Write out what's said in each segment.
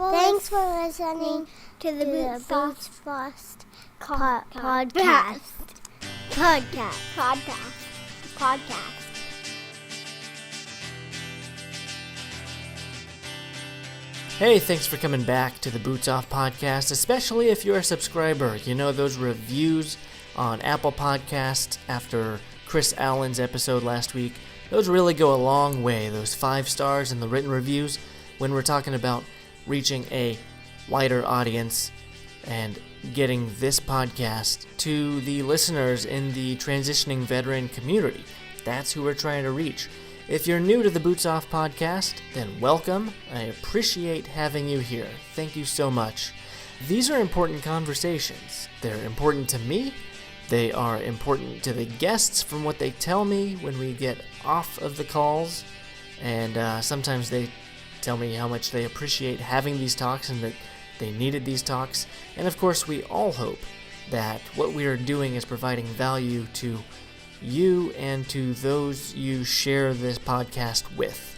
Thanks for listening to the Boots Fast podcast. Hey, thanks for coming back to the Boots Off podcast, especially if you're a subscriber. You know, those reviews on Apple Podcasts after Chris Allen's episode last week, those really go a long way, those 5 stars and the written reviews, when we're talking about reaching a wider audience and getting this podcast to the listeners in the transitioning veteran community. That's who we're trying to reach. If you're new to the Boots Off podcast, then welcome. I appreciate having you here. Thank you so much. These are important conversations. They're important to me. They are important to the guests from what they tell me when we get off of the calls. And sometimes they tell me how much they appreciate having these talks and that they needed these talks. And of course, we all hope that what we are doing is providing value to you and to those you share this podcast with.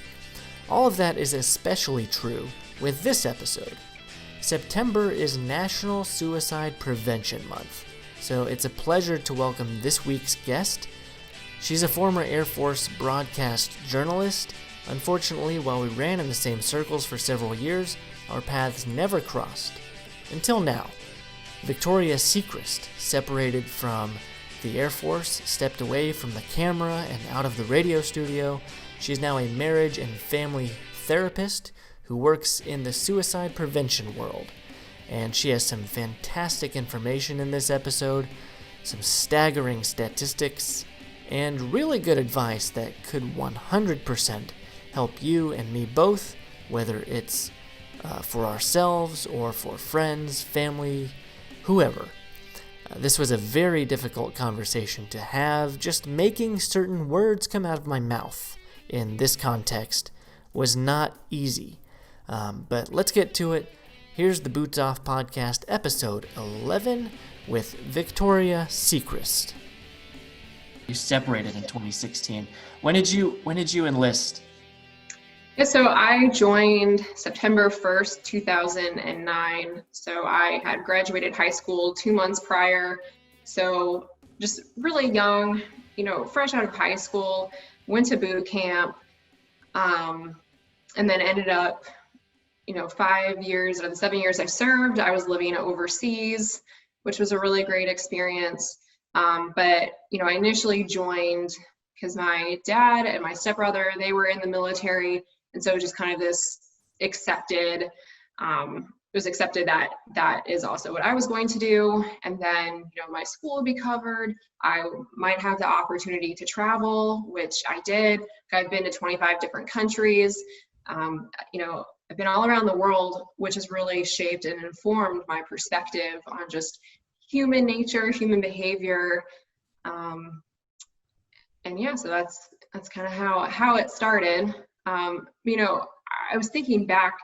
All of that is especially true with this episode. September is National Suicide Prevention Month, so it's a pleasure to welcome this week's guest. She's a former Air Force broadcast journalist. Unfortunately, while we ran in the same circles for several years, our paths never crossed. Until now. Victoria Secrist separated from the Air Force, stepped away from the camera and out of the radio studio. She's now a marriage and family therapist who works in the suicide prevention world. And she has some fantastic information in this episode, some staggering statistics, and really good advice that could 100% help you and me both, whether it's for ourselves or for friends, family, whoever. This was a very difficult conversation to have. Just making certain words come out of my mouth in this context was not easy. But let's get to it. Here's the Boots Off podcast, episode 11, with Victoria Secrist. You separated in 2016. When did you enlist? Yeah, so I joined September 1st, 2009. So I had graduated high school 2 months prior. So just really young, fresh out of high school, went to boot camp, and then ended up, 5 years out of the 7 years I served, I was living overseas, which was a really great experience. But I initially joined because my dad and my stepbrother, they were in the military. And so just kind of this accepted, it was accepted that that is also what I was going to do. And then, my school would be covered. I might have the opportunity to travel, which I did. I've been to 25 different countries. I've been all around the world, which has really shaped and informed my perspective on just human nature, human behavior. So that's kind of how it started. I was thinking back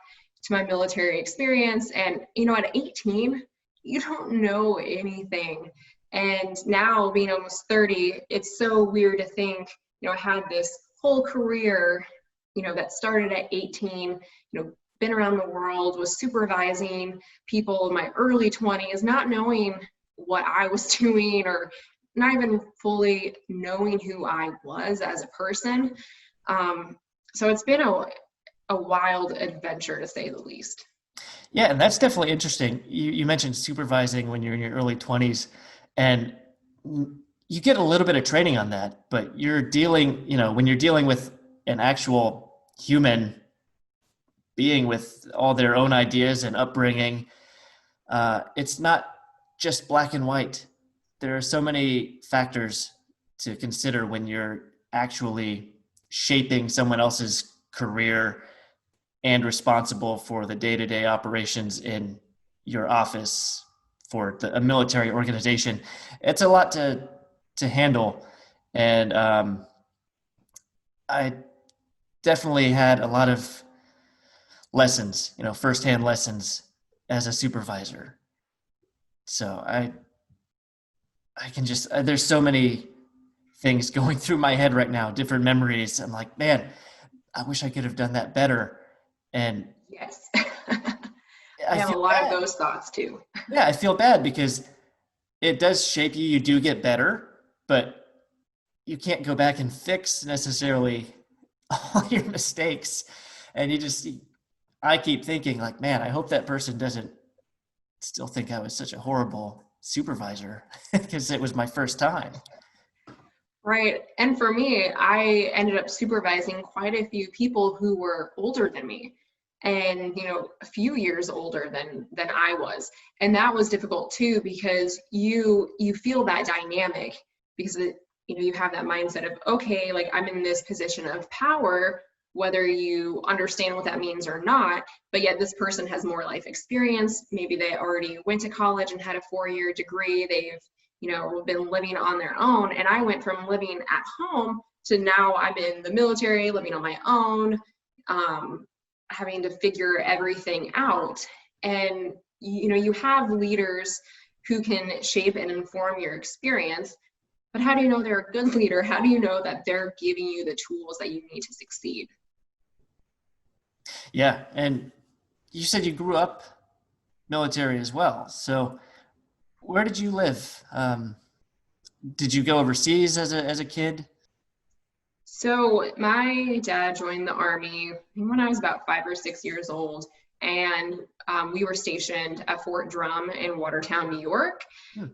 to my military experience, and at 18 you don't know anything, and now being almost 30, it's so weird to think I had this whole career that started at 18, been around the world, was supervising people in my early 20s, not knowing what I was doing or not even fully knowing who I was as a person. So it's been a wild adventure, to say the least. Yeah, and that's definitely interesting. You mentioned supervising when you're in your early 20s, and you get a little bit of training on that, but you're dealing, when you're dealing with an actual human being with all their own ideas and upbringing, it's not just black and white. There are so many factors to consider when you're actually shaping someone else's career and responsible for the day-to-day operations in your office for a military organization. It's a lot to handle. And I definitely had a lot of lessons, firsthand lessons as a supervisor. So I can just, there's so many things going through my head right now, different memories. I'm like, man, I wish I could have done that better. And yes. I have a feel lot of bad. those thoughts too. Yeah, I feel bad because it does shape you. You do get better, but you can't go back and fix necessarily all your mistakes. And I keep thinking like, man, I hope that person doesn't still think I was such a horrible supervisor because it was my first time. Right. And for me, I ended up supervising quite a few people who were older than me and, a few years older than I was. And that was difficult too, because you feel that dynamic because you have that mindset of, okay, like I'm in this position of power, whether you understand what that means or not, but yet this person has more life experience. Maybe they already went to college and had a 4-year degree. They've been living on their own. And I went from living at home to now I'm in the military, living on my own, having to figure everything out. And, you have leaders who can shape and inform your experience, but how do you know they're a good leader? How do you know that they're giving you the tools that you need to succeed? Yeah. And you said you grew up military as well. So where did you live? Did you go overseas as a kid? So my dad joined the Army when I was about 5 or 6 years old, and we were stationed at Fort Drum in Watertown, New York.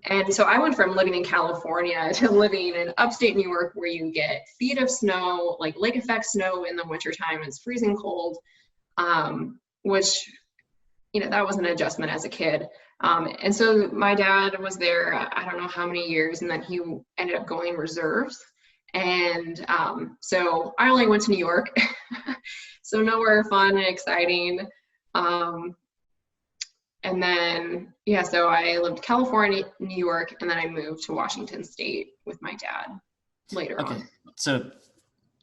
And so I went from living in California to living in upstate New York, where you get feet of snow, like lake effect snow in the wintertime. It's freezing cold, which, that was an adjustment as a kid. And so my dad was there, I don't know how many years, and then he ended up going reserves. And so I only went to New York, so nowhere fun and exciting. And then, so I lived California, New York, and then I moved to Washington State with my dad later on. So,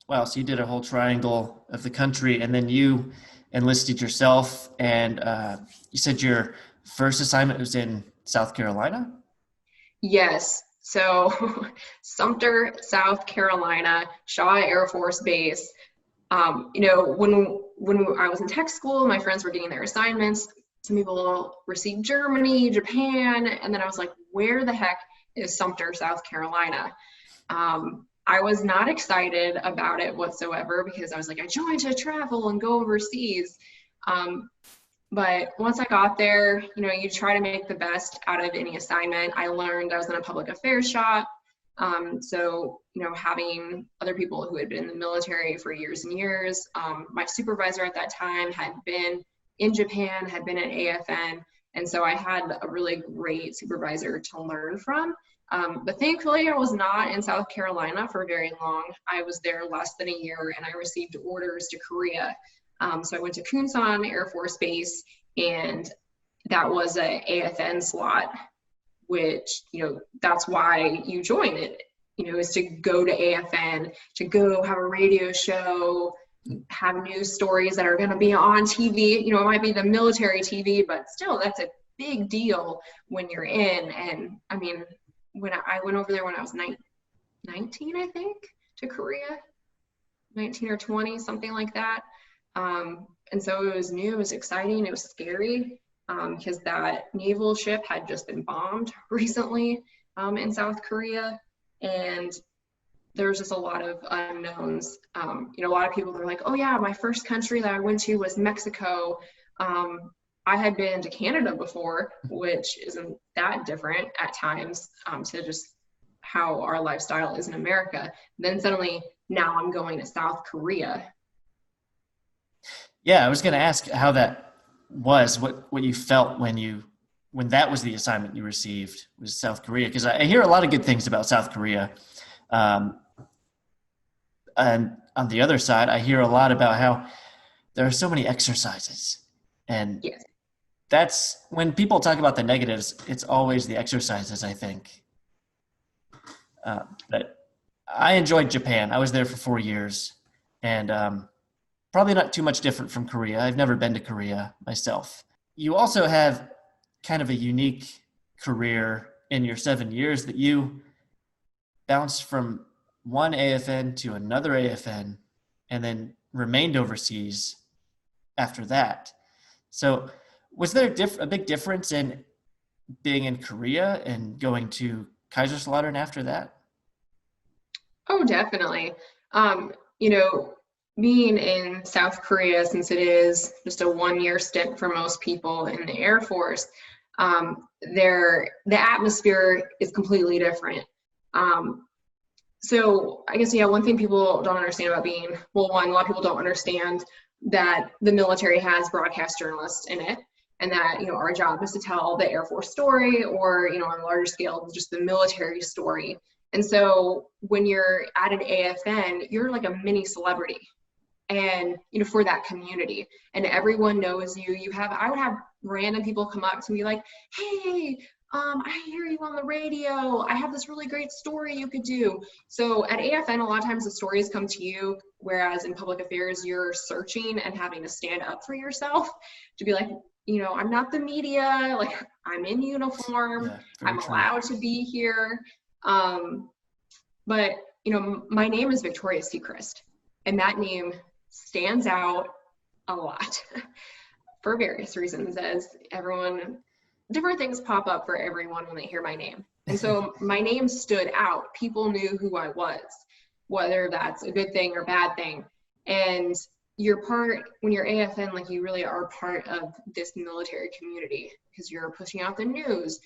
wow, so you did a whole triangle of the country, and then you enlisted yourself, and you said your first assignment was in South Carolina? Yes. So Sumter, South Carolina, Shaw Air Force Base. When I was in tech school, my friends were getting their assignments. Some people received Germany, Japan, and then I was like, where the heck is Sumter, South Carolina? I was not excited about it whatsoever because I was like, I joined to travel and go overseas. But once I got there, you try to make the best out of any assignment. I learned I was in a public affairs shop. So, having other people who had been in the military for years and years, my supervisor at that time had been in Japan, had been at AFN. And so I had a really great supervisor to learn from. But thankfully, I was not in South Carolina for very long. I was there less than a year, and I received orders to Korea. So I went to Kunsan Air Force Base, and that was a AFN slot, which, that's why you join it, is to go to AFN, to go have a radio show, have news stories that are going to be on TV. It might be the military TV, but still, that's a big deal when you're in. And I mean, when I went over there when I was 19, I think, to Korea, 19 or 20, something like that. And so it was new, it was exciting, it was scary, because that naval ship had just been bombed recently in South Korea. And there's just a lot of unknowns. A lot of people are like, oh yeah, my first country that I went to was Mexico. I had been to Canada before, which isn't that different at times to just how our lifestyle is in America. Then suddenly, now I'm going to South Korea. Yeah, I was going to ask how that was, what you felt when that was the assignment you received, was South Korea, because I hear a lot of good things about South Korea. And on the other side, I hear a lot about how there are so many exercises. And yes, that's when people talk about the negatives, it's always the exercises, I think. But I enjoyed Japan. I was there for 4 years, and probably not too much different from Korea. I've never been to Korea myself. You also have kind of a unique career in your 7 years that you bounced from one AFN to another AFN and then remained overseas after that. So Was there a big difference in being in Korea and going to Kaiserslautern after that? Oh, definitely. You know, being in South Korea, since it is just a 1-year stint for most people in the Air Force, the atmosphere is completely different. So I guess, yeah, one thing people don't understand about a lot of people don't understand that the military has broadcast journalists in it, and that, our job is to tell the Air Force story, or, on a larger scale, just the military story. And so when you're at an AFN, you're like a mini celebrity, and, for that community, and everyone knows you. I would have random people come up to me like, hey, I hear you on the radio. I have this really great story you could do. So at AFN, a lot of times the stories come to you, whereas in public affairs, you're searching and having to stand up for yourself to be like, I'm not the media, like I'm in uniform, Yeah, I'm true. allowed to be here. But, my name is Victoria Secrist, and that name stands out a lot for various reasons, as different things pop up for everyone when they hear my name. And so my name stood out. People knew who I was, whether that's a good thing or bad thing. And when you're AFN, like, you really are part of this military community, because you're pushing out the news.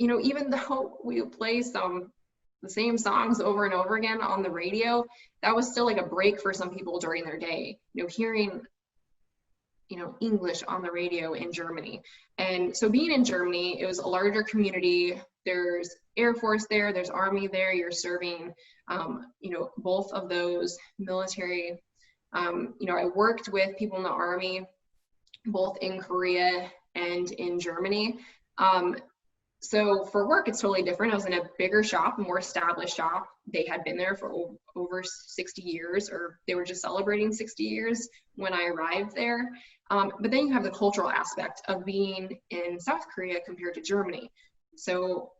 Even though we play the same songs over and over again on the radio, that was still like a break for some people during their day, hearing English on the radio in Germany. And so being in Germany, it was a larger community. There's Air Force there, there's Army there. You're serving, both of those military. I worked with people in the Army, both in Korea and in Germany. So for work, it's totally different. I was in a bigger shop, a more established shop. They had been there for over 60 years, or they were just celebrating 60 years when I arrived there. But then you have the cultural aspect of being in South Korea compared to Germany. So,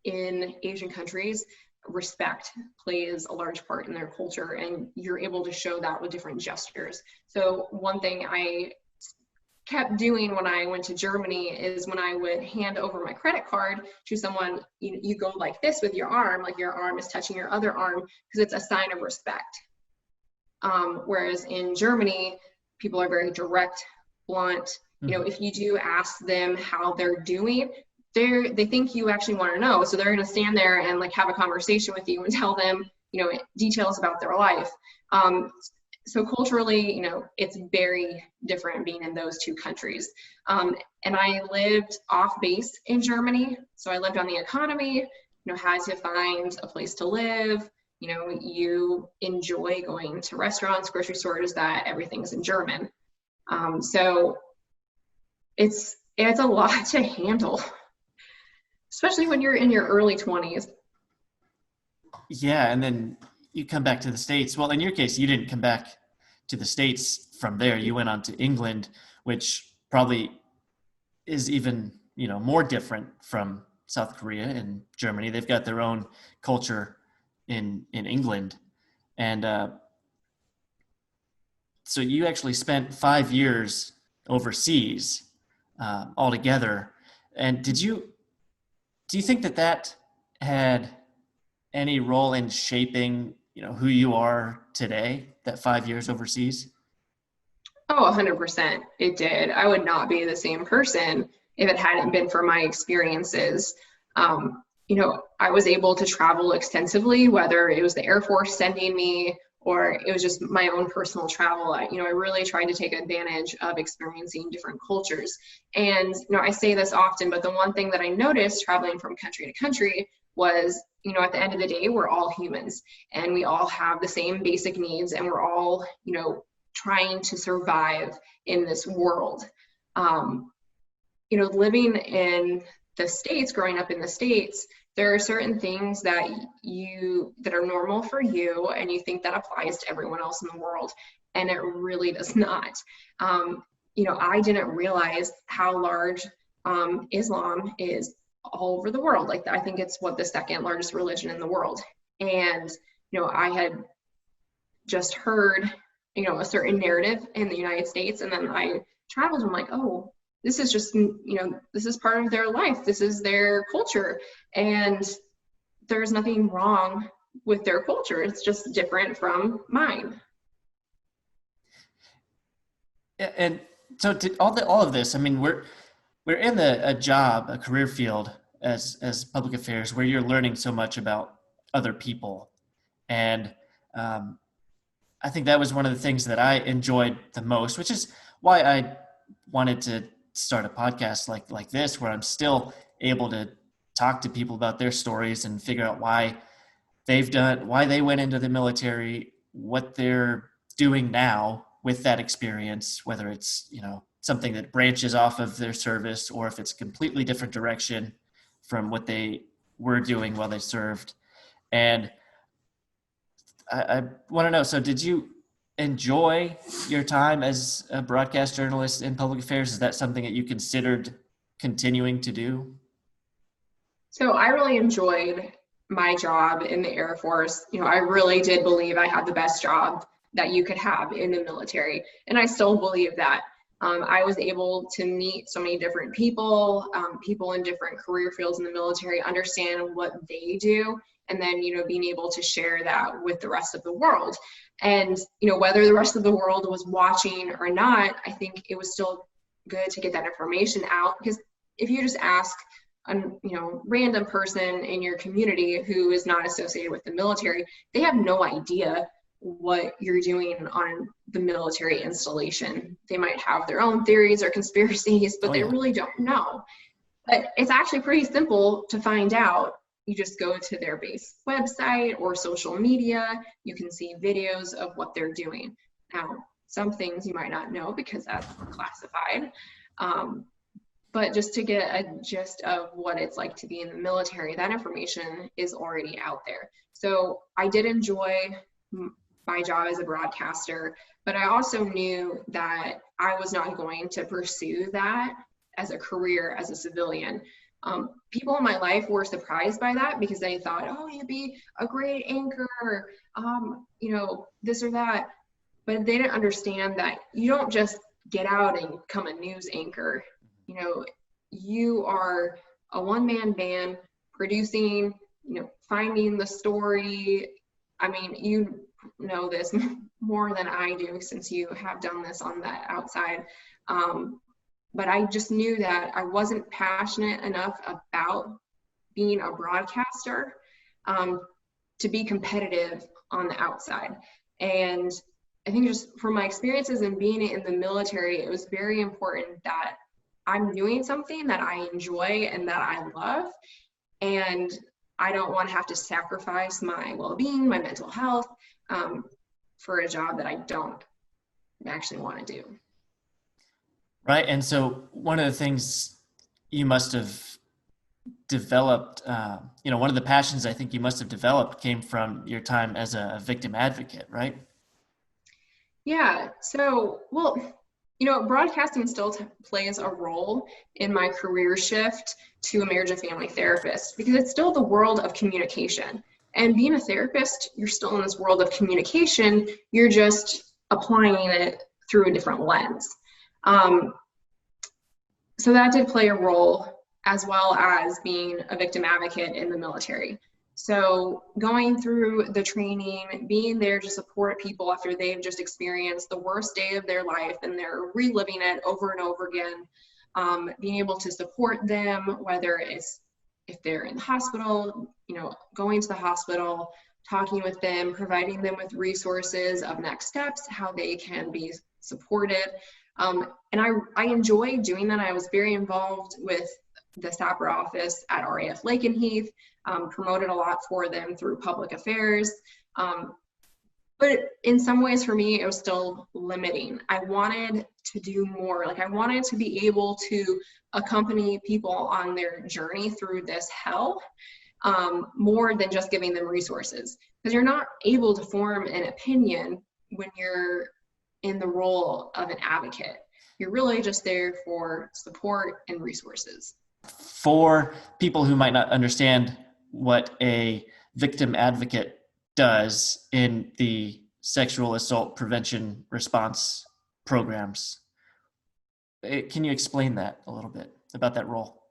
in Asian countries, respect plays a large part in their culture, and you're able to show that with different gestures. So one thing I kept doing when I went to Germany is, when I would hand over my credit card to someone, you go like this with your arm, like your arm is touching your other arm, because it's a sign of respect. Whereas in Germany, people are very direct, blunt. If you do ask them how they're doing, they think you actually want to know. So they're going to stand there and like have a conversation with you and tell them, details about their life. So culturally, it's very different being in those two countries. And I lived off base in Germany. So I lived on the economy, had to find a place to live. You enjoy going to restaurants, grocery stores, that everything's in German. So it's a lot to handle, especially when you're in your early 20s. Yeah, and then you come back to the States. Well, in your case, you didn't come back to the States from there. You went on to England, which probably is even, more different from South Korea and Germany. They've got their own culture in England. And so you actually spent 5 years overseas altogether. And do you think that had any role in shaping, who you are today, that 5 years overseas? Oh, 100%. It did. I would not be the same person if it hadn't been for my experiences. I was able to travel extensively, whether it was the Air Force sending me or it was just my own personal travel. I really tried to take advantage of experiencing different cultures. And, I say this often, but the one thing that I noticed traveling from country to country was, at the end of the day, we're all humans and we all have the same basic needs, and we're all, trying to survive in this world. Living in the States, growing up in the States, there are certain things that are normal for you, and you think that applies to everyone else in the world, and it really does not. I didn't realize how large Islam is all over the world. Like, I think it's the second largest religion in the world. And, I had just heard a certain narrative in the United States. And then I traveled and I'm like, oh, this is just, this is part of their life. This is their culture. And there's nothing wrong with their culture. It's just different from mine. And so to all of this, I mean, we're in a career field as public affairs where you're learning so much about other people. And I think that was one of the things that I enjoyed the most, which is why I wanted to start a podcast like this, where I'm still able to talk to people about their stories and figure out why they went into the military, what they're doing now with that experience, whether it's, something that branches off of their service or if it's a completely different direction from what they were doing while they served. And I want to know, so did you enjoy your time as a broadcast journalist in public affairs? Is that something that you considered continuing to do? So I really enjoyed my job in the Air Force. I really did believe I had the best job that you could have in the military. And I still believe that. I was able to meet so many different people, people in different career fields in the military, understand what they do, and then, being able to share that with the rest of the world. And, whether the rest of the world was watching or not, I think it was still good to get that information out, because if you just ask a random person in your community who is not associated with the military, they have no idea what you're doing on the military installation. They might have their own theories or conspiracies, but they really don't know. But it's actually pretty simple to find out. You just go to their base website or social media. You can see videos of what they're doing. Now, some things you might not know because that's classified. But just to get a gist of what it's like to be in the military, that information is already out there. So I did enjoy my job as a broadcaster, but I also knew that I was not going to pursue that as a career as a civilian. People in my life were surprised by that because they thought, oh, you'd be a great anchor, this or that. But they didn't understand that you don't just get out and become a news anchor. You are a one-man band producing, finding the story. I mean, you know this more than I do since you have done this on the outside. But I just knew that I wasn't passionate enough about being a broadcaster to be competitive on the outside. And I think just from my experiences and being in the military, it was very important that I'm doing something that I enjoy and that I love. And I don't want to have to sacrifice my well-being, my mental health for a job that I don't actually want to do. Right. And so one of the things you must have developed, one of the passions I think you must have developed came from your time as a victim advocate, right? Yeah. So, broadcasting still plays a role in my career shift to a marriage and family therapist because it's still the world of communication. And being a therapist, you're still in this world of communication. You're just applying it through a different lens. So that did play a role, as well as being a victim advocate in the military. So going through the training, being there to support people after they've just experienced the worst day of their life and they're reliving it over and over again, being able to support them, whether it's if they're in the hospital, going to the hospital, talking with them, providing them with resources of next steps, how they can be supported. And I enjoyed doing that. I was very involved with the SAPR office at RAF Lakenheath, promoted a lot for them through public affairs. But in some ways for me, it was still limiting. I wanted to do more. I wanted to be able to accompany people on their journey through this hell, more than just giving them resources. Because you're not able to form an opinion when you're in the role of an advocate. You're really just there for support and resources. For people who might not understand what a victim advocate does in the sexual assault prevention response programs. Can you explain that a little bit about that role?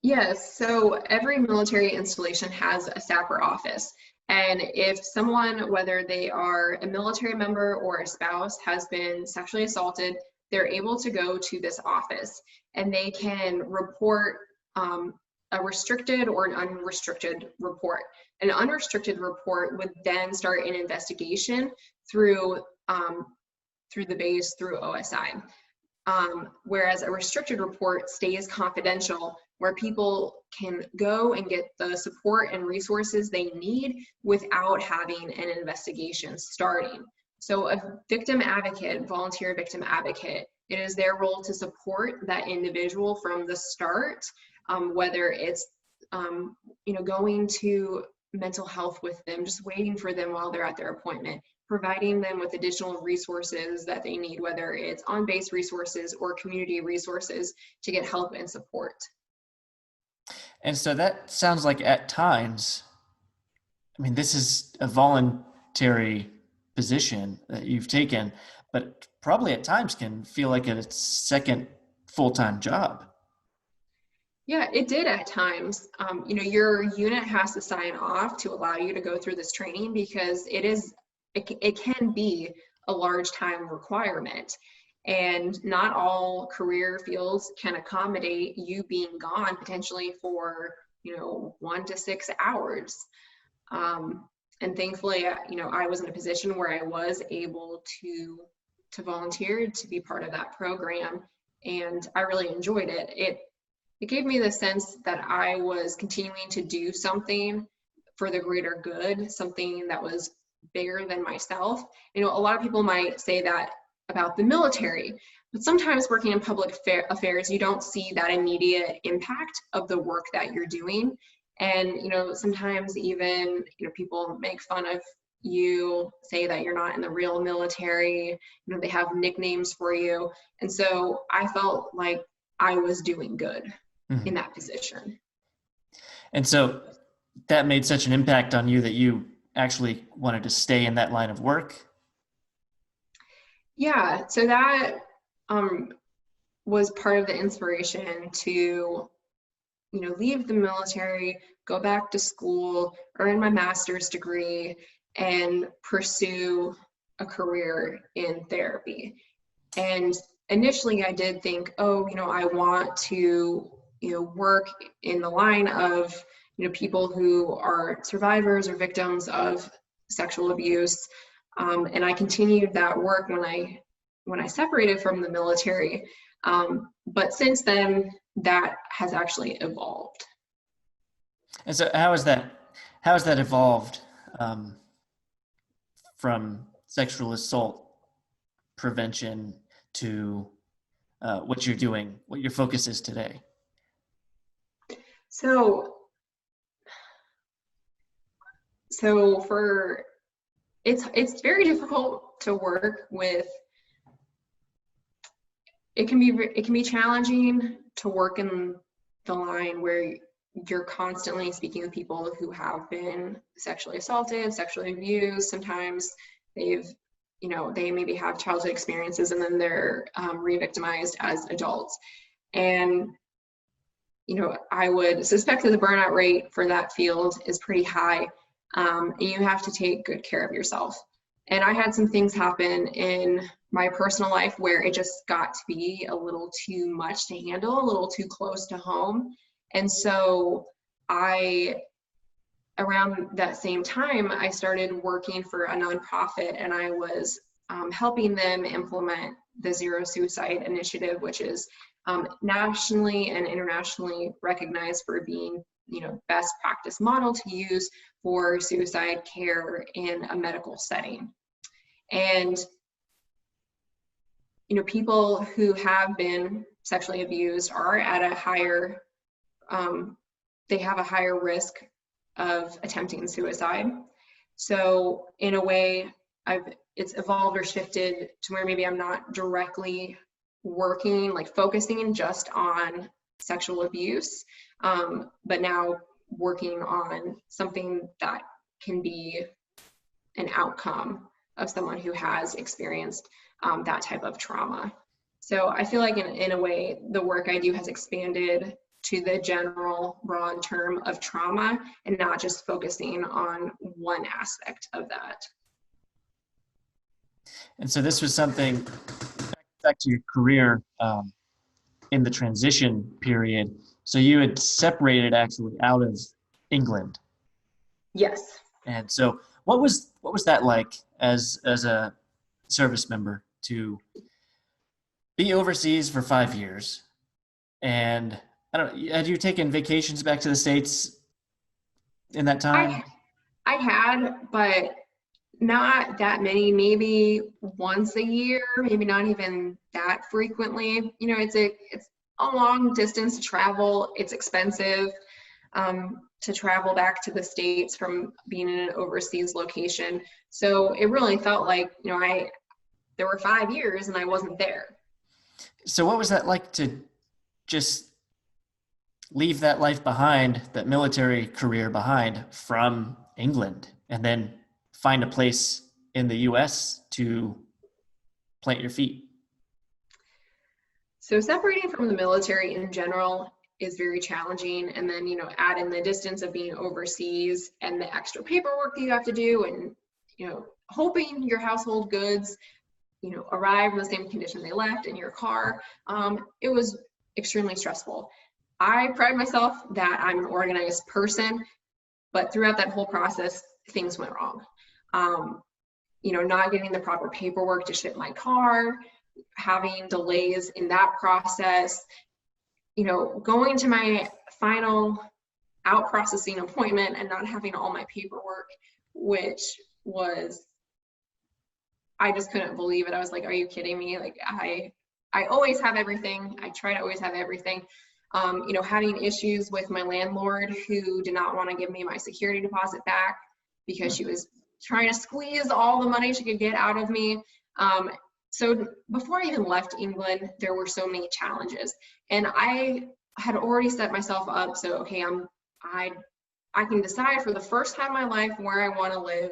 Yes, so every military installation has a SAPR office. And if someone, whether they are a military member or a spouse, has been sexually assaulted, they're able to go to this office and they can report a restricted or an unrestricted report. An unrestricted report would then start an investigation through the base, through OSI. Whereas a restricted report stays confidential, where people can go and get the support and resources they need without having an investigation starting. So a victim advocate, volunteer victim advocate, it is their role to support that individual from the start, whether it's going to mental health with them, just waiting for them while they're at their appointment, providing them with additional resources that they need, whether it's on-base resources or community resources to get help and support. And so that sounds like at times, I mean, this is a voluntary position that you've taken, but probably at times can feel like a second full-time job. Yeah, it did at times. Your unit has to sign off to allow you to go through this training because it can be a large time requirement. And not all career fields can accommodate you being gone potentially for, 1 to 6 hours. And thankfully, I was in a position where I was able to volunteer to be part of that program. And I really enjoyed it. It gave me the sense that I was continuing to do something for the greater good, something that was bigger than myself. A lot of people might say that about the military, but sometimes working in public affairs, you don't see that immediate impact of the work that you're doing. And, sometimes even, people make fun of you, say that you're not in the real military, they have nicknames for you. And so I felt like I was doing good in that position. And so that made such an impact on you that you actually wanted to stay in that line of work? Yeah, so that was part of the inspiration to, leave the military, go back to school, earn my master's degree, and pursue a career in therapy. And initially I did think, I want to, work in the line of, people who are survivors or victims of sexual abuse. And I continued that work when I separated from the military. But since then, that has actually evolved. And so how has that evolved from sexual assault prevention to what you're doing, what your focus is today? So it's very difficult to work with. It can be challenging to work in the line where you're constantly speaking with people who have been sexually assaulted, sexually abused. Sometimes they maybe have childhood experiences and then they're re-victimized as adults. And I would suspect that the burnout rate for that field is pretty high. And you have to take good care of yourself. And I had some things happen in my personal life where it just got to be a little too much to handle, a little too close to home. And so around that same time, I started working for a nonprofit, and I was helping them implement the Zero Suicide Initiative, which is nationally and internationally recognized for being best practice model to use for suicide care in a medical setting. And people who have been sexually abused are at a higher they have a higher risk of attempting suicide. So in a way, it's evolved or shifted to where maybe I'm not directly working, like focusing just on sexual abuse, but now working on something that can be an outcome of someone who has experienced that type of trauma. So I feel like in a way, the work I do has expanded to the general broad term of trauma and not just focusing on one aspect of that. And so this was something, back to your career in the transition period. So you had separated actually out of England. Yes. And so what was that like as a service member to be overseas for 5 years? And I don't, had you taken vacations back to the States in that time? I had, but not that many, maybe once a year, maybe not even that frequently. You know, it's a long distance to travel. It's expensive to travel back to the States from being in an overseas location. So it really felt like, you know, there were 5 years and I wasn't there. So what was that like to just leave that life behind, that military career behind from England, and then find a place in the US to plant your feet? So separating from the military in general is very challenging. And then, you know, add in the distance of being overseas and the extra paperwork that you have to do, and, you know, hoping your household goods, you know, arrive in the same condition they left in your car. It was extremely stressful. I pride myself that I'm an organized person, but throughout that whole process, things went wrong. You know, not getting the proper paperwork to ship my car, having delays in that process, you know, going to my final out processing appointment and not having all my paperwork, which was, I just couldn't believe it. I was like, are you kidding me? Like, I always have everything. I try to always have everything. You know, having issues with my landlord who did not want to give me my security deposit back because she was trying to squeeze all the money she could get out of me. So before I even left England, there were so many challenges, and I had already set myself up. So, okay, I can decide for the first time in my life where I want to live,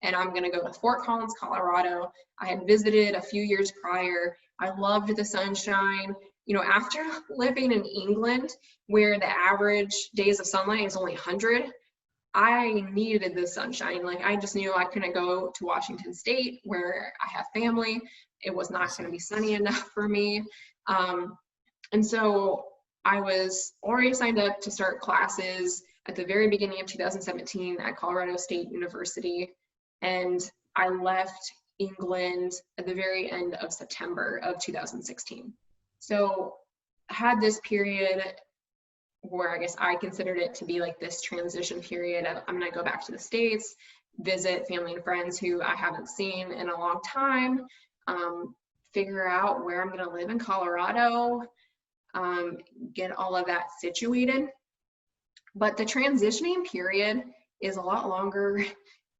and I'm going to go to Fort Collins, Colorado. I had visited a few years prior. I loved the sunshine. You know, after living in England, where the average days of sunlight is only 100, I needed the sunshine. Like, I just knew I couldn't go to Washington State where I have family. It was not going to be sunny enough for me. And so I was already signed up to start classes at the very beginning of 2017 at Colorado State University. And I left England at the very end of September of 2016. So I had this period where I guess I considered it to be like this transition period of, I'm going to go back to the States, visit family and friends who I haven't seen in a long time, figure out where I'm going to live in Colorado, get all of that situated. But the transitioning period is a lot longer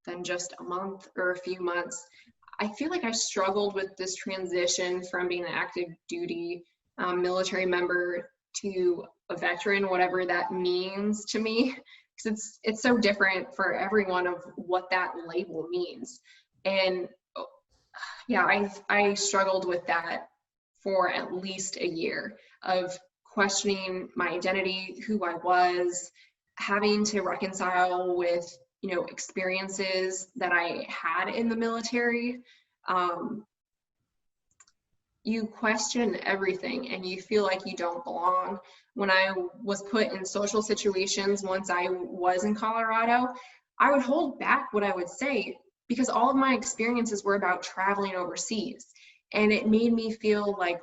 than just a month or a few months. I feel like I struggled with this transition from being an active duty military member to a veteran, whatever that means to me, because it's so different for everyone of what that label means. And yeah, I struggled with that for at least a year of questioning my identity, who I was, having to reconcile with, you know, experiences that I had in the military. You question everything and you feel like you don't belong. When I was put in social situations once I was in Colorado, I would hold back what I would say because all of my experiences were about traveling overseas. And it made me feel like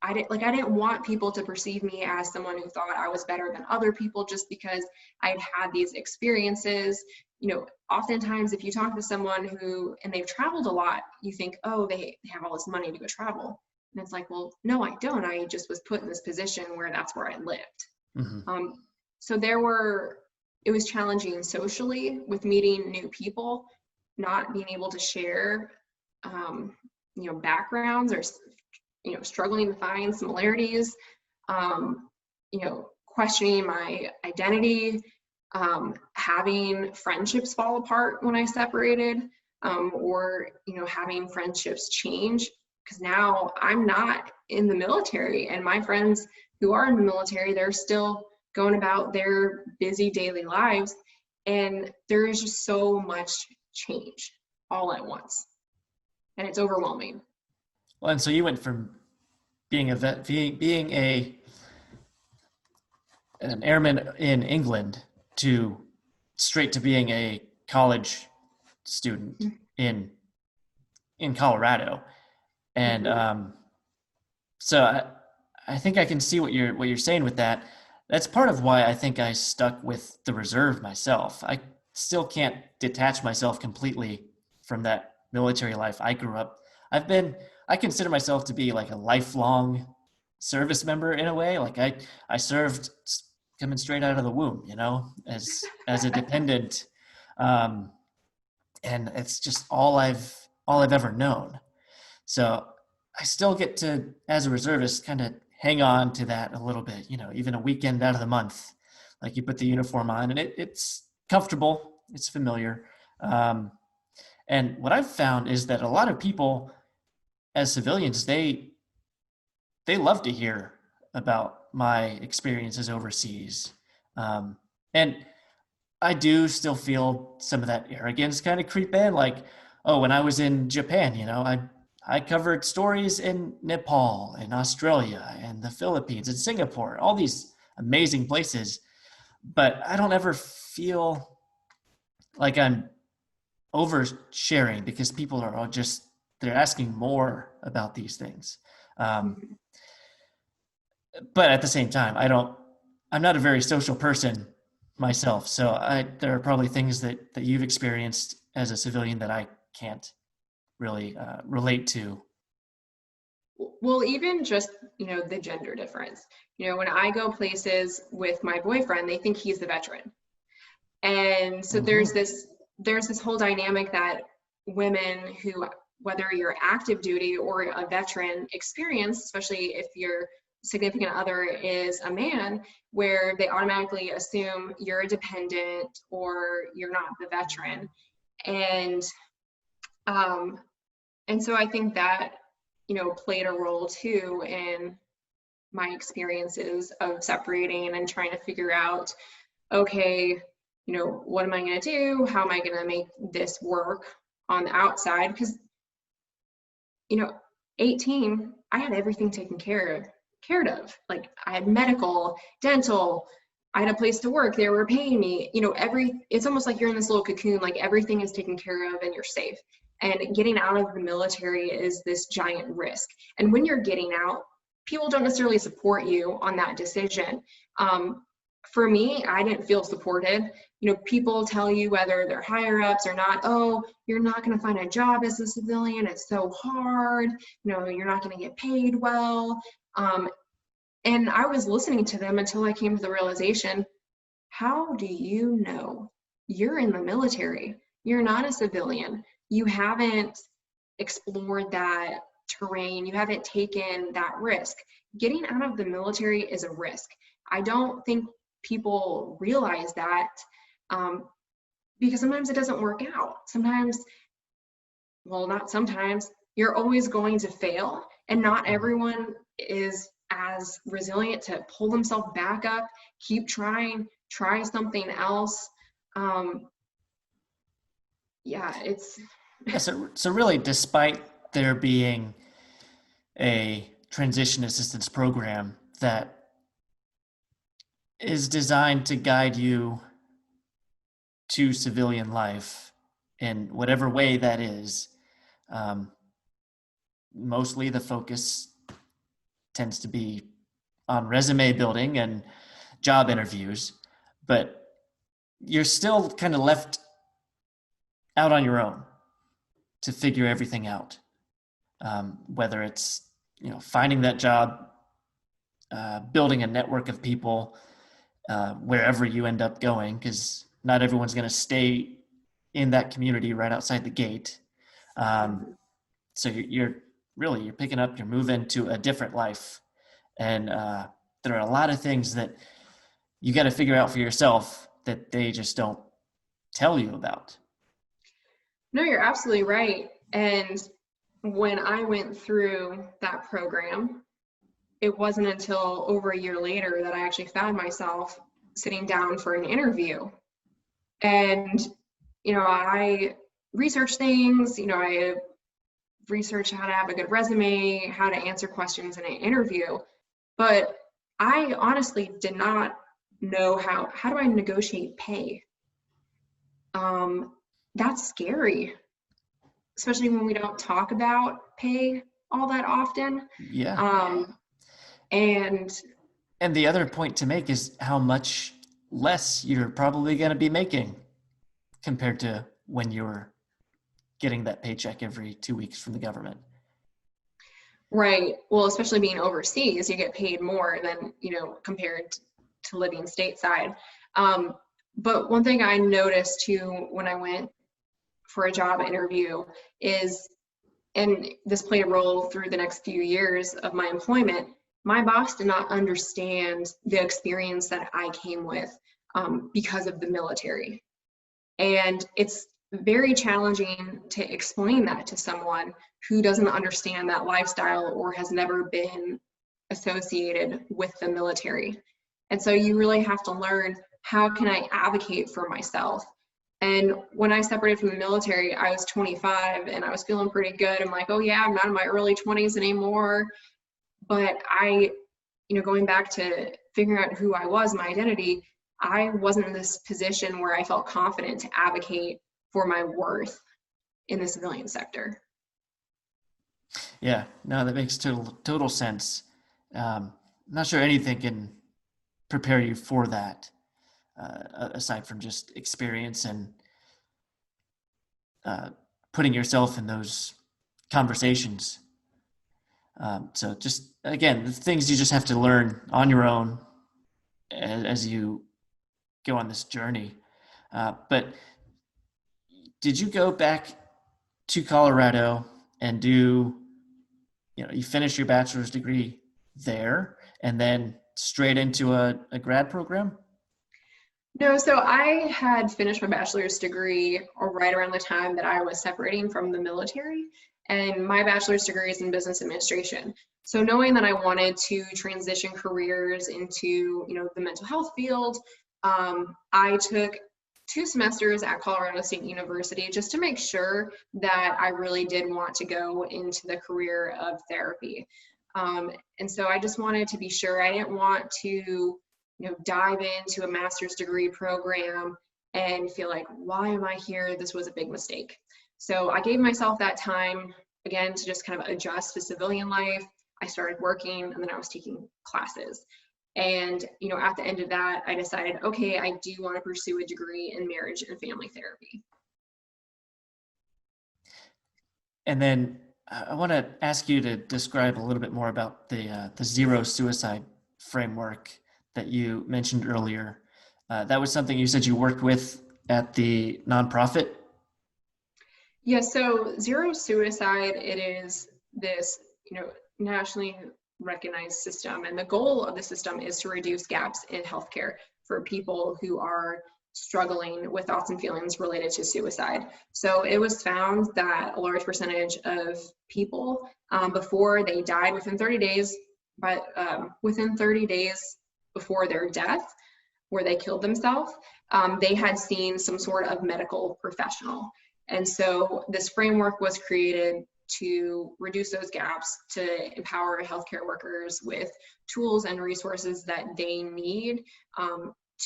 I didn't want people to perceive me as someone who thought I was better than other people just because I'd had these experiences. You know, oftentimes if you talk to someone and they've traveled a lot, you think, oh, they have all this money to go travel. And it's like, well, no, I don't. I just was put in this position where that's where I lived. Mm-hmm. So it was challenging socially with meeting new people, not being able to share, you know, backgrounds or, you know, struggling to find similarities, you know, questioning my identity, having friendships fall apart when I separated. or, having friendships change, because now I'm not in the military, and my friends who are in the military, they're still going about their busy daily lives, and there is just so much change all at once, and it's overwhelming. Well, and so you went from being a vet, being an airman in England to straight to being a college student in Colorado, and so I think I can see what you're saying with that. That's part of why I think I stuck with the reserve myself. I still can't detach myself completely from that military life I grew up. I consider myself to be like a lifelong service member in a way. Like I served coming straight out of the womb, as a dependent, and it's just all I've ever known. So I still get to, as a reservist, kind of hang on to that a little bit, even a weekend out of the month. Like you put the uniform on and it's comfortable, it's familiar. And what I've found is that a lot of people as civilians, they love to hear about my experiences overseas. And I do still feel some of that arrogance kind of creep in. Like, oh, when I was in Japan, I covered stories in Nepal and Australia and the Philippines and Singapore, all these amazing places. But I don't ever feel like I'm oversharing because people are all they're asking more about these things. But at the same time, I'm not a very social person myself. So there are probably things that you've experienced as a civilian that I can't really relate to. Well, even just, the gender difference. When I go places with my boyfriend, they think he's the veteran. And so there's this whole dynamic that women who, whether you're active duty or a veteran, experience, especially if your significant other is a man, where they automatically assume you're a dependent or you're not the veteran. And so I think that, played a role too in my experiences of separating and trying to figure out, okay, what am I going to do? How am I going to make this work on the outside? Because, 18, I had everything taken care of. Like I had medical, dental, I had a place to work. They were paying me, it's almost like you're in this little cocoon, like everything is taken care of and you're safe. And getting out of the military is this giant risk. And when you're getting out, people don't necessarily support you on that decision. For me, I didn't feel supported. People tell you, whether they're higher ups or not, oh, you're not going to find a job as a civilian. It's so hard. You're not going to get paid well. And I was listening to them until I came to the realization, how do you know? You're in the military. You're not a civilian. You haven't explored that terrain. You haven't taken that risk. Getting out of the military is a risk. I don't think people realize that, because sometimes it doesn't work out. Not sometimes, you're always going to fail, and not everyone is as resilient to pull themselves back up, keep trying, try something else. So really, despite there being a transition assistance program that is designed to guide you to civilian life in whatever way that is, mostly the focus tends to be on resume building and job interviews, but you're still kind of left out on your own to figure everything out. Whether it's, finding that job, building a network of people, wherever you end up going, because not everyone's going to stay in that community right outside the gate. So you're moving to a different life. And there are a lot of things that you got to figure out for yourself that they just don't tell you about. No, you're absolutely right. And when I went through that program, it wasn't until over a year later that I actually found myself sitting down for an interview. And, I researched things, I researched how to have a good resume, how to answer questions in an interview. But I honestly did not know how do I negotiate pay? That's scary, especially when we don't talk about pay all that often. Yeah. And And the other point to make is how much less you're probably going to be making compared to when you're getting that paycheck every 2 weeks from the government. right, well, especially being overseas, you get paid more than, compared to living stateside. But one thing I noticed too when I went for a job interview is, and this played a role through the next few years of my employment, my boss did not understand the experience that I came with because of the military. And it's very challenging to explain that to someone who doesn't understand that lifestyle or has never been associated with the military. And so you really have to learn, how can I advocate for myself? And when I separated from the military, I was 25 and I was feeling pretty good. I'm like, oh yeah, I'm not in my early 20s anymore. But going back to figuring out who I was, my identity, I wasn't in this position where I felt confident to advocate for my worth in the civilian sector. Yeah, no, that makes total sense. I'm not sure anything can prepare you for that, aside from just experience and putting yourself in those conversations. So just, again, the things you just have to learn on your own as you go on this journey. But did you go back to Colorado and you finish your bachelor's degree there and then straight into a grad program? No, so I had finished my bachelor's degree right around the time that I was separating from the military, and my bachelor's degree is in business administration. So knowing that I wanted to transition careers into, the mental health field, I took 2 semesters at Colorado State University just to make sure that I really did want to go into the career of therapy. And so I just wanted to be sure. I didn't want to dive into a master's degree program and feel like, why am I here? This was a big mistake. So I gave myself that time, again, to just kind of adjust to civilian life. I started working and then I was taking classes. And, at the end of that, I decided, okay, I do want to pursue a degree in marriage and family therapy. And then I want to ask you to describe a little bit more about the zero suicide framework that you mentioned earlier. That was something you said you worked with at the nonprofit. Yeah, so zero suicide, it is this, nationally recognized system. And the goal of the system is to reduce gaps in healthcare for people who are struggling with thoughts and feelings related to suicide. So it was found that a large percentage of people, before they died within 30 days, within 30 days before their death, where they killed themselves, they had seen some sort of medical professional. And so this framework was created to reduce those gaps, to empower healthcare workers with tools and resources that they need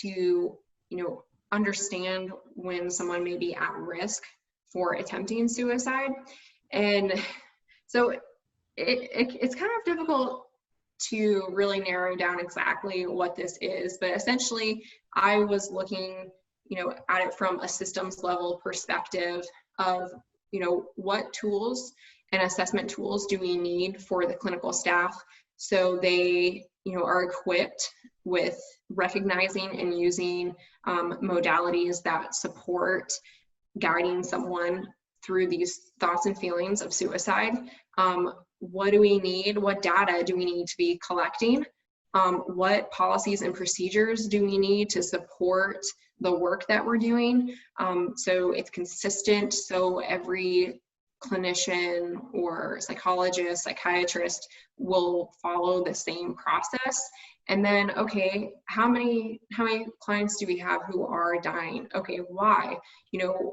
to, understand when someone may be at risk for attempting suicide. And so it's kind of difficult to really narrow down exactly what this is, but essentially I was looking, at it from a systems level perspective of, what tools and assessment tools do we need for the clinical staff so they, are equipped with recognizing and using modalities that support guiding someone through these thoughts and feelings of suicide. What do we need? What data do we need to be collecting? What policies and procedures do we need to support the work that we're doing. So it's consistent. So every clinician or psychologist, psychiatrist will follow the same process. And then, okay, how many clients do we have who are dying? Okay, why?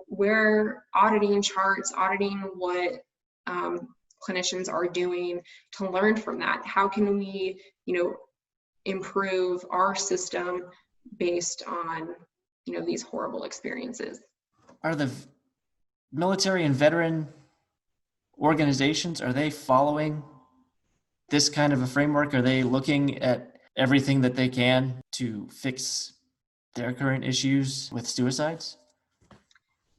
We're auditing charts, auditing what clinicians are doing to learn from that. How can we, improve our system based on, these horrible experiences? Are the military and veteran organizations, are they following this kind of a framework? Are they looking at everything that they can to fix their current issues with suicides?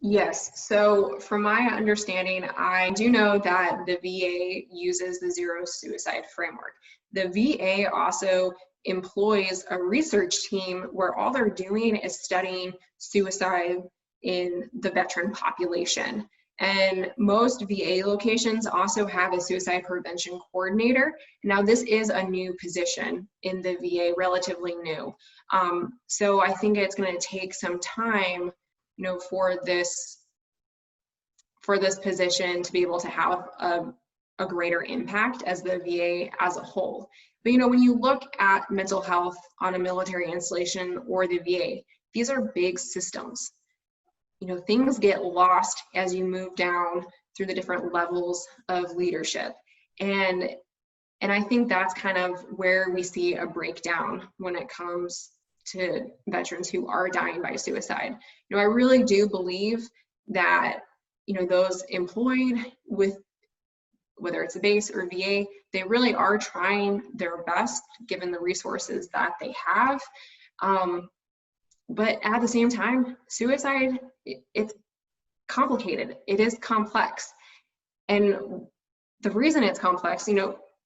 Yes. So from my understanding, I do know that the VA uses the zero suicide framework. The VA also employs a research team where all they're doing is studying suicide in the veteran population. And most VA locations also have a suicide prevention coordinator. Now, this is a new position in the VA, relatively new. So I think it's going to take some time, for this position to be able to have a greater impact as the VA as a whole. But when you look at mental health on a military installation or the VA, these are big systems. Things get lost as you move down through the different levels of leadership. And I think that's kind of where we see a breakdown when it comes to veterans who are dying by suicide. I really do believe that, those employed with, whether it's a base or VA, they really are trying their best given the resources that they have. But at the same time, suicide, it's complicated. It is complex. And the reason it's complex,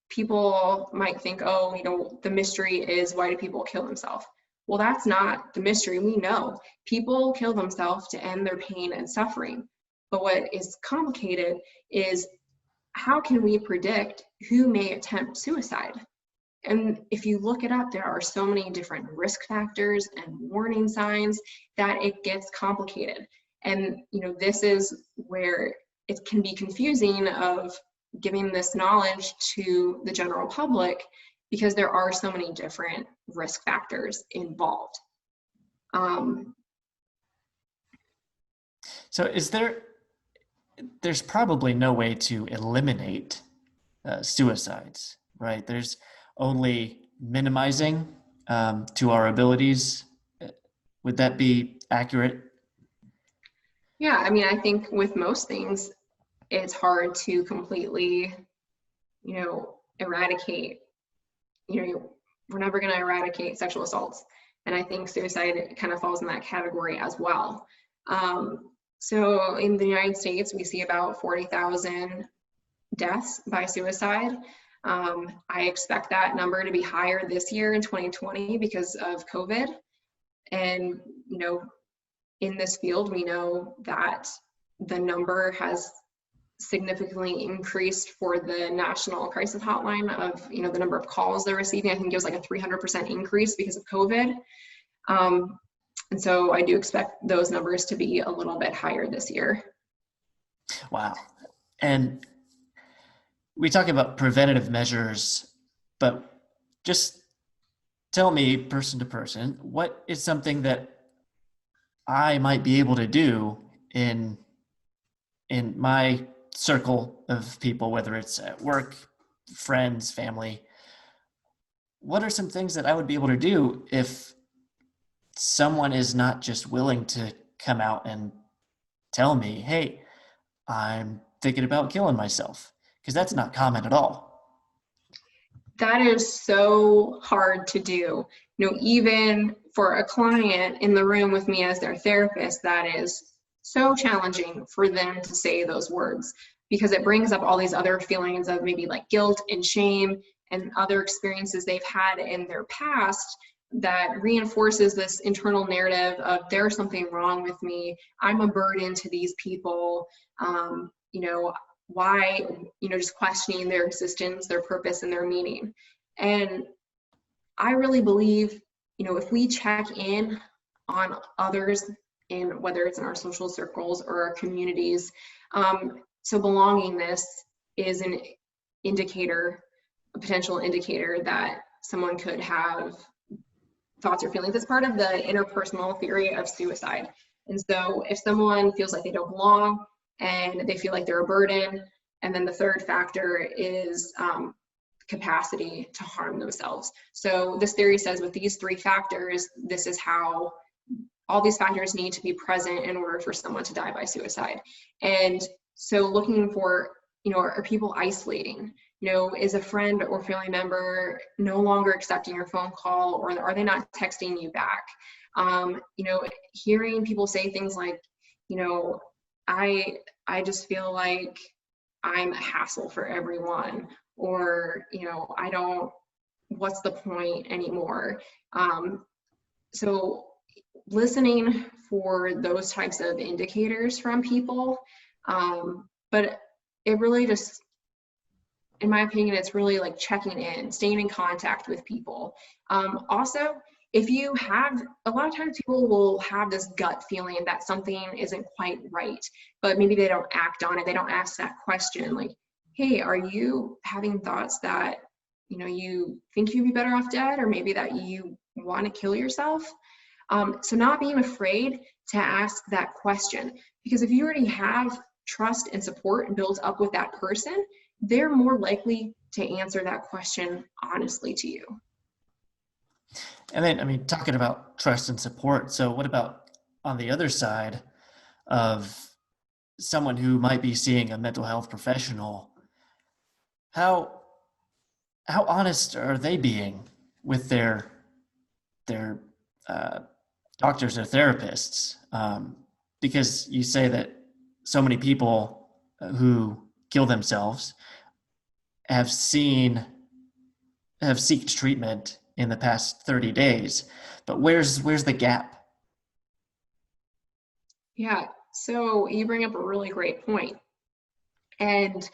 people might think, the mystery is, why do people kill themselves? Well, that's not the mystery. We know people kill themselves to end their pain and suffering. But what is complicated is, how can we predict who may attempt suicide? And if you look it up, there are so many different risk factors and warning signs that it gets complicated. And, this is where it can be confusing of giving this knowledge to the general public, because there are so many different risk factors involved. So there's probably no way to eliminate suicides, right? There's only minimizing to our abilities. Would that be accurate? Yeah, I think with most things, it's hard to completely, eradicate. We're never going to eradicate sexual assaults. And I think suicide kind of falls in that category as well. So in the United States, we see about 40,000 deaths by suicide. I expect that number to be higher this year in 2020 because of COVID. And, in this field, we know that the number has significantly increased for the National Crisis Hotline of, the number of calls they're receiving. I think it was like a 300% increase because of COVID. And so I do expect those numbers to be a little bit higher this year. Wow. And we talk about preventative measures, but just tell me, person to person, what is something that I might be able to do in my circle of people, whether it's at work, friends, family? What are some things that I would be able to do if someone is not just willing to come out and tell me, hey, I'm thinking about killing myself? Because that's not common at all. That is so hard to do. Even for a client in the room with me as their therapist, that is so challenging for them to say those words, because it brings up all these other feelings of maybe like guilt and shame and other experiences they've had in their past that reinforces this internal narrative of, there's something wrong with me, I'm a burden to these people, why, just questioning their existence, their purpose, and their meaning. And I really believe, if we check in on others, in whether it's in our social circles or our communities. So belongingness is an indicator, a potential indicator that someone could have thoughts or feelings. It's part of the interpersonal theory of suicide. And so if someone feels like they don't belong and they feel like they're a burden, and then the third factor is capacity to harm themselves. So this theory says with these three factors, this is how all these factors need to be present in order for someone to die by suicide. And so looking for, are people isolating? Is a friend or family member no longer accepting your phone call, or are they not texting you back? Hearing people say things like, I just feel like I'm a hassle for everyone, or, what's the point anymore? So listening for those types of indicators from people, but it really just, in my opinion, it's really like checking in, staying in contact with people. Also, if you have, a lot of times people will have this gut feeling that something isn't quite right, but maybe they don't act on it. They don't ask that question like, hey, are you having thoughts that, you think you'd be better off dead, or maybe that you want to kill yourself? So not being afraid to ask that question, because if you already have trust and support built up with that person, they're more likely to answer that question honestly to you. And then, talking about trust and support, so what about on the other side of someone who might be seeing a mental health professional? How honest are they being with their doctors or therapists? Because you say that so many people who kill themselves have sought treatment in the past 30 days, but where's the gap? Yeah, so you bring up a really great point. And,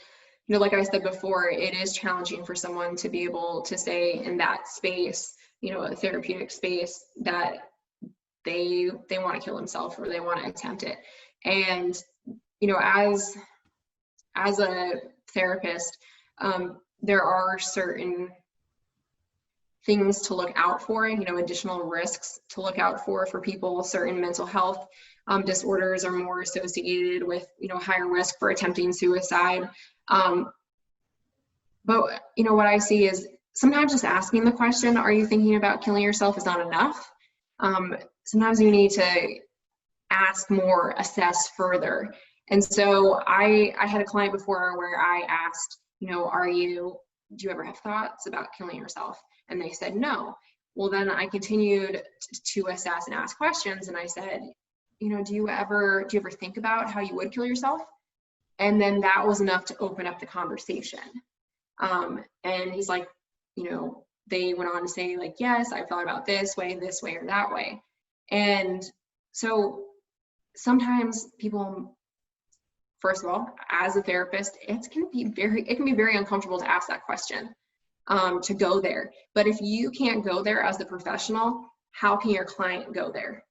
like I said before, it is challenging for someone to be able to stay in that space, a therapeutic space, that they want to kill themselves or they want to attempt it. And, as a therapist, there are certain things to look out for, additional risks to look out for people. Certain mental health disorders are more associated with, higher risk for attempting suicide. But, what I see is sometimes just asking the question, are you thinking about killing yourself, is not enough. Sometimes you need to ask more, assess further. And so I had a client before where I asked, do you ever have thoughts about killing yourself? And they said no. Well, then I continued to assess and ask questions, and I said, do you ever think about how you would kill yourself? And then that was enough to open up the conversation. And he's like, they went on to say like, yes, I've thought about this way, or that way. And so sometimes people, first of all, as a therapist, it can be very uncomfortable to ask that question, to go there. But if you can't go there as the professional, how can your client go there?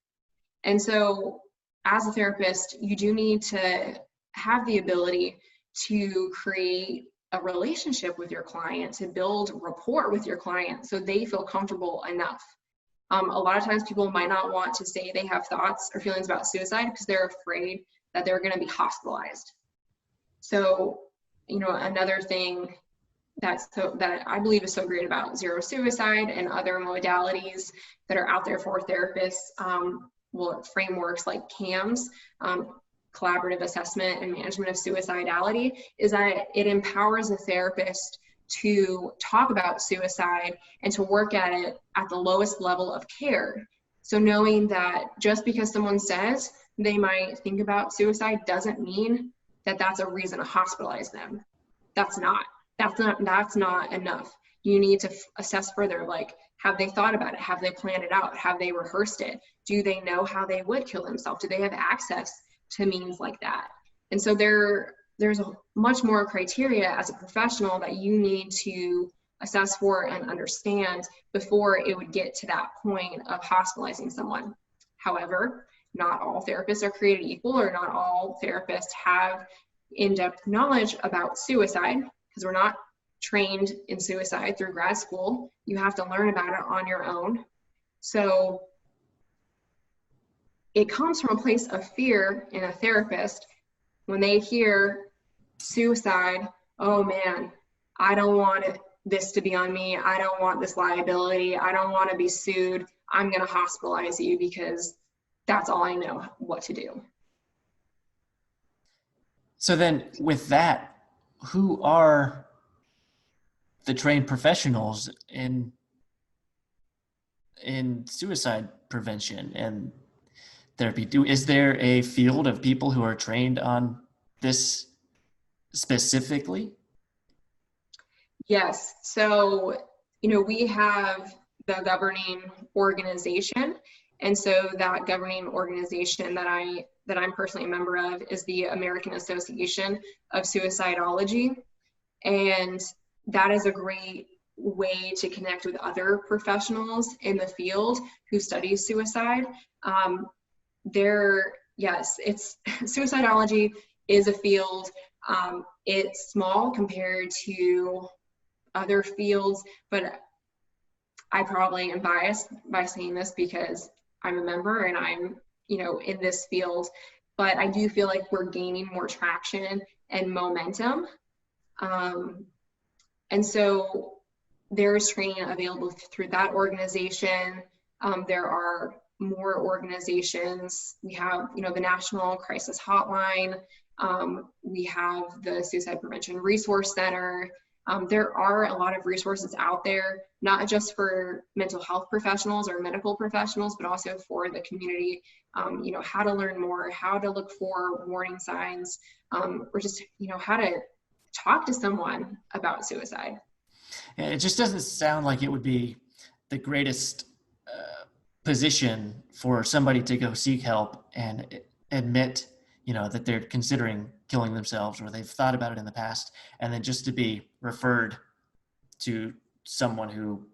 And so as a therapist, you do need to have the ability to create a relationship with your client, to build rapport with your client so they feel comfortable enough. A lot of times people might not want to say they have thoughts or feelings about suicide because they're afraid that they're going to be hospitalized. So, another thing that I believe is so great about Zero Suicide and other modalities that are out there for therapists, frameworks like CAMS, Collaborative Assessment and Management of Suicidality, is that it empowers a therapist to talk about suicide and to work at it at the lowest level of care. So knowing that just because someone says they might think about suicide doesn't mean that that's a reason to hospitalize them. That's not enough. You need to assess further, like, have they thought about it? Have they planned it out? Have they rehearsed it? Do they know how they would kill themselves? Do they have access to means like that? And so there's a much more criteria as a professional that you need to assess for and understand before it would get to that point of hospitalizing someone. However, not all therapists are created equal, or not all therapists have in-depth knowledge about suicide, because we're not trained in suicide through grad school. You have to learn about it on your own. So it comes from a place of fear in a therapist when they hear suicide. Oh man, I don't want this to be on me. I don't want this liability. I don't want to be sued. I'm going to hospitalize you because that's all I know what to do. So then with that, who are the trained professionals in suicide prevention and therapy? Is there a field of people who are trained on this specifically? Yes. So, we have the governing organization. And so that governing organization that I'm personally a member of is the American Association of Suicidology. And that is a great way to connect with other professionals in the field who study suicide. It's suicidology is a field. It's small compared to other fields, but I probably am biased by saying this because I'm a member and I'm, in this field, but I do feel like we're gaining more traction and momentum. And so there's training available through that organization. There are more organizations. We have, the National Crisis Hotline. We have the Suicide Prevention Resource Center. There are a lot of resources out there, not just for mental health professionals or medical professionals, but also for the community, how to learn more, how to look for warning signs, or just, how to talk to someone about suicide. It just doesn't sound like it would be the greatest position for somebody to go seek help and admit, that they're considering killing themselves or they've thought about it in the past, and then just to be referred to someone who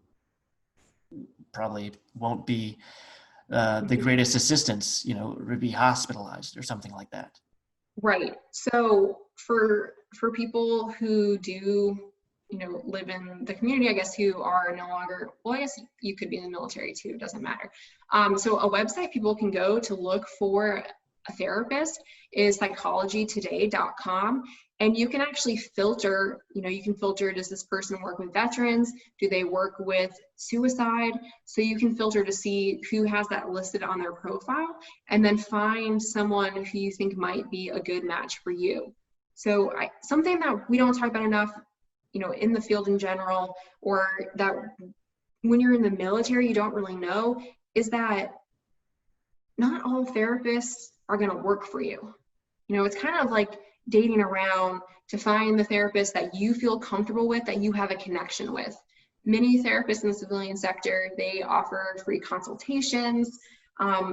probably won't be the greatest assistance, would be hospitalized or something like that. Right. So for people who do, live in the community, I guess, who are no longer, well, I guess you could be in the military too, it doesn't matter. So a website people can go to look for a therapist is psychologytoday.com. And you can actually filter, does this person work with veterans? Do they work with suicide? So you can filter to see who has that listed on their profile, and then find someone who you think might be a good match for you. So something that we don't talk about enough, in the field in general, or that when you're in the military, you don't really know, is that not all therapists are going to work for you. It's kind of like dating around to find the therapist that you feel comfortable with, that you have a connection with. Many therapists in the civilian sector, they offer free consultations.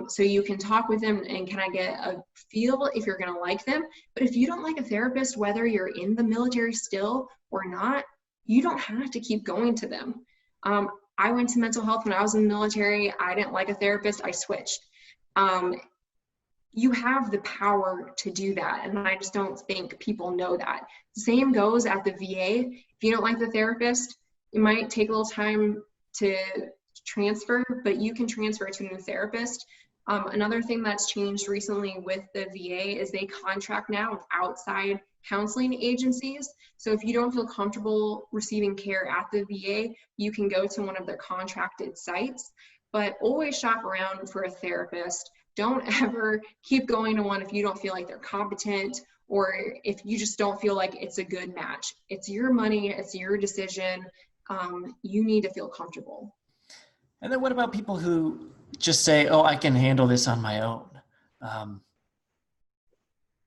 So you can talk with them and kind of get a feel if you're going to like them. But if you don't like a therapist, whether you're in the military still or not, you don't have to keep going to them. I went to mental health when I was in the military. I didn't like a therapist. I switched. You have the power to do that. And I just don't think people know that. The same goes at the VA. If you don't like the therapist, it might take a little time to transfer, but you can transfer to a new therapist. Another thing that's changed recently with the VA is they contract now with outside counseling agencies. So if you don't feel comfortable receiving care at the VA, you can go to one of their contracted sites, but always shop around for a therapist. Don't ever keep going to one if you don't feel like they're competent, or if you just don't feel like it's a good match. It's your money, it's your decision. You need to feel comfortable. And then what about people who just say, oh, I can handle this on my own?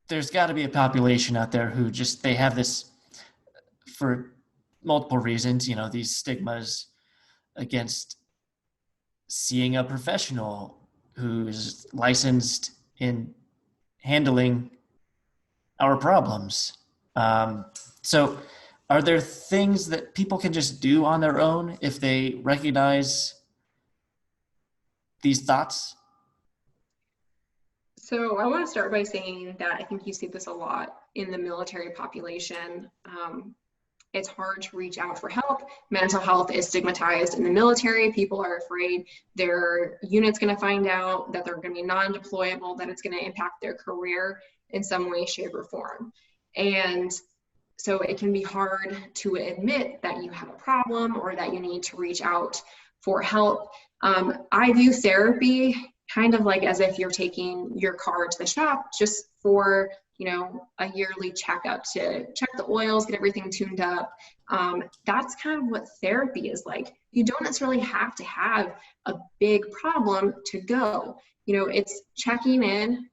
There's got to be a population out there who just, they have this for multiple reasons, these stigmas against seeing a professional who's licensed in handling our problems. So are there things that people can just do on their own if they recognize these thoughts? So I want to start by saying that I think you see this a lot in the military population. It's hard to reach out for help. Mental health is stigmatized in the military. People are afraid their unit's going to find out, that they're going to be non-deployable, that it's going to impact their career in some way, shape, or form. And so it can be hard to admit that you have a problem or that you need to reach out for help. I view therapy kind of like as if you're taking your car to the shop just for, a yearly checkup to check the oils, get everything tuned up. That's kind of what therapy is like. You don't necessarily have to have a big problem to go. It's checking in.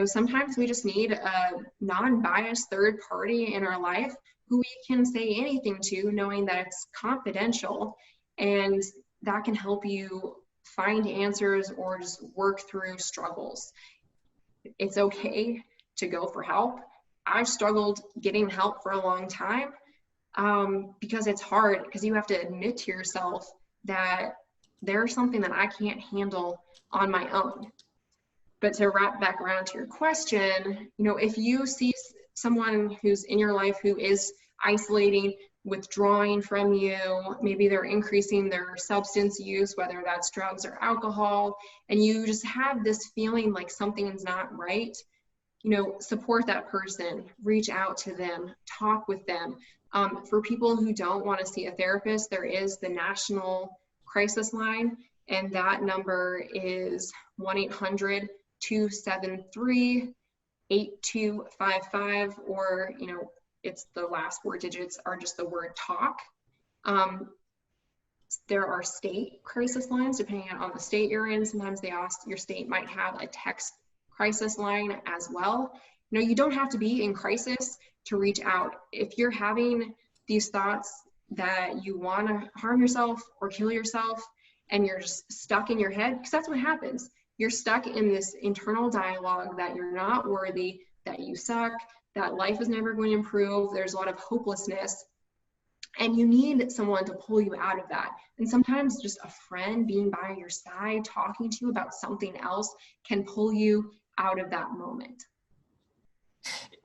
Sometimes we just need a non-biased third party in our life who we can say anything to, knowing that it's confidential, and that can help you find answers or just work through struggles. It's okay to go for help. I've struggled getting help for a long time because it's hard, because you have to admit to yourself that there's something that I can't handle on my own. But to wrap back around to your question, if you see someone who's in your life who is isolating, withdrawing from you, maybe they're increasing their substance use, whether that's drugs or alcohol, and you just have this feeling like something's not right, support that person, reach out to them, talk with them. For people who don't want to see a therapist, there is the National Crisis Line, and that number is 1-800-273-8255, or, it's the last four digits are just the word talk. There are state crisis lines, depending on the state you're in. Sometimes your state might have a text crisis line as well. You don't have to be in crisis to reach out. If you're having these thoughts that you want to harm yourself or kill yourself, and you're just stuck in your head, because that's what happens. You're stuck in this internal dialogue that you're not worthy, that you suck, that life is never going to improve. There's a lot of hopelessness, and you need someone to pull you out of that. And sometimes just a friend being by your side, talking to you about something else, can pull you out of that moment.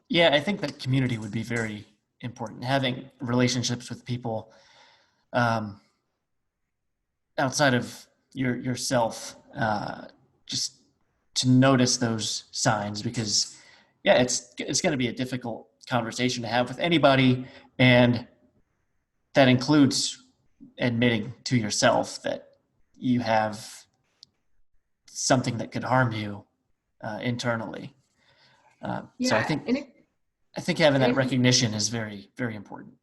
Yeah, I think that community would be very important. Having relationships with people outside of yourself, just to notice those signs, because it's going to be a difficult conversation to have with anybody, and that includes admitting to yourself that you have something that could harm you internally. So I think having that recognition is very, very important.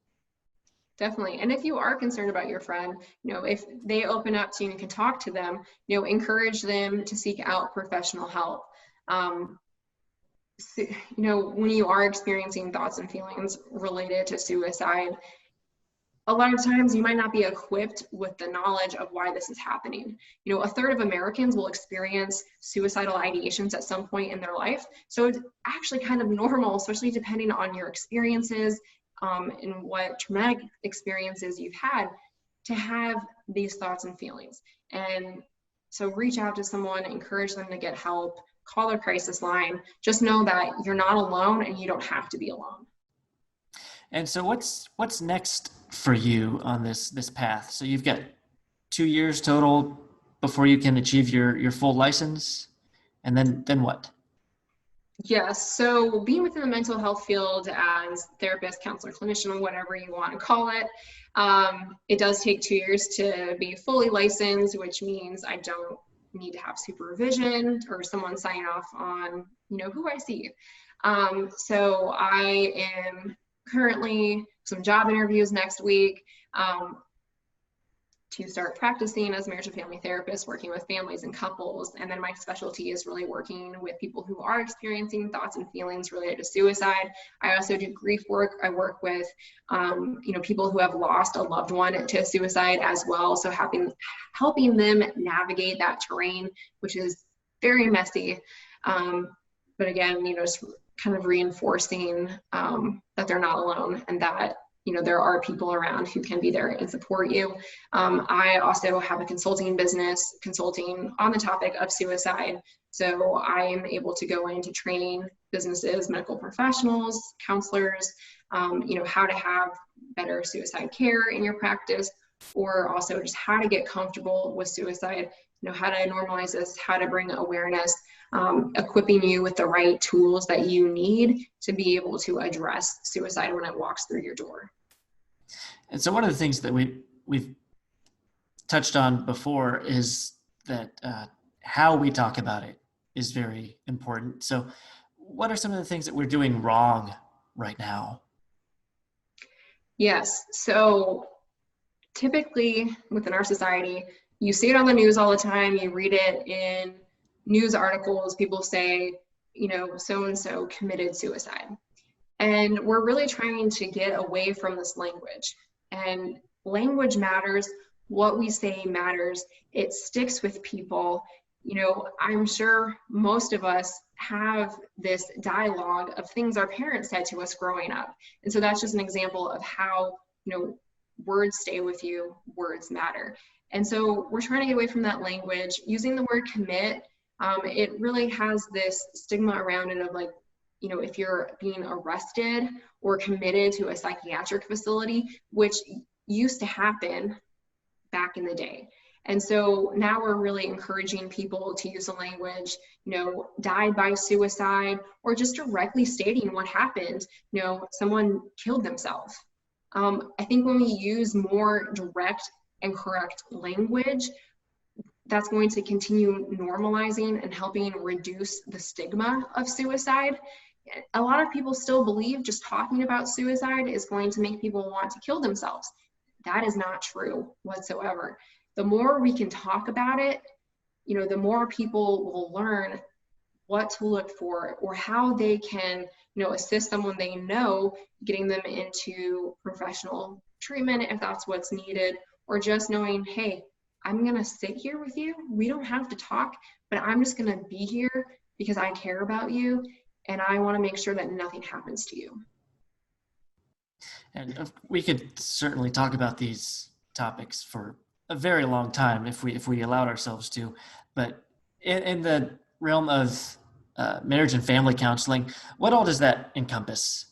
Definitely. And if you are concerned about your friend, if they open up to you and you can talk to them, encourage them to seek out professional help. When you are experiencing thoughts and feelings related to suicide, a lot of times you might not be equipped with the knowledge of why this is happening. A third of Americans will experience suicidal ideations at some point in their life. So it's actually kind of normal, especially depending on your experiences and what traumatic experiences you've had, to have these thoughts and feelings. And so reach out to someone, encourage them to get help, call their crisis line. Just know that you're not alone and you don't have to be alone. And so what's next for you on this path? So you've got 2 years total before you can achieve your full license, and then what? Yes, so being within the mental health field as therapist, counselor, clinician, whatever you want to call it, it does take 2 years to be fully licensed, which means I don't need to have supervision or someone sign off on, who I see. So I am currently some job interviews next week to start practicing as marriage and family therapist, working with families and couples. And then my specialty is really working with people who are experiencing thoughts and feelings related to suicide. I also do grief work. I work with, people who have lost a loved one to suicide as well. So helping them navigate that terrain, which is very messy. But again, just kind of reinforcing that they're not alone, and that there are people around who can be there and support you. I also have a consulting business, consulting on the topic of suicide. So I am able to go in to train businesses, medical professionals, counselors, how to have better suicide care in your practice, or also just how to get comfortable with suicide, how to normalize this, how to bring awareness, equipping you with the right tools that you need to be able to address suicide when it walks through your door. And so one of the things that we've touched on before is that how we talk about it is very important. So what are some of the things that we're doing wrong right now? Yes. So typically within our society, you see it on the news all the time, you read it in news articles, people say, so-and-so committed suicide. And we're really trying to get away from this language. And language matters. What we say matters. It sticks with people. I'm sure most of us have this dialogue of things our parents said to us growing up. And so that's just an example of how, words stay with you, words matter. And so we're trying to get away from that language. Using the word commit, it really has this stigma around it of like, if you're being arrested or committed to a psychiatric facility, which used to happen back in the day. And so now we're really encouraging people to use the language, died by suicide, or just directly stating what happened, someone killed themselves. I think when we use more direct and correct language, that's going to continue normalizing and helping reduce the stigma of suicide. A lot of people still believe just talking about suicide is going to make people want to kill themselves. That is not true whatsoever. The more we can talk about it, the more people will learn what to look for or how they can, assist someone they know, getting them into professional treatment if that's what's needed, or just knowing, hey, I'm going to sit here with you. We don't have to talk, but I'm just going to be here because I care about you and I want to make sure that nothing happens to you. And we could certainly talk about these topics for a very long time if we allowed ourselves to, but in the realm of marriage and family counseling, what all does that encompass?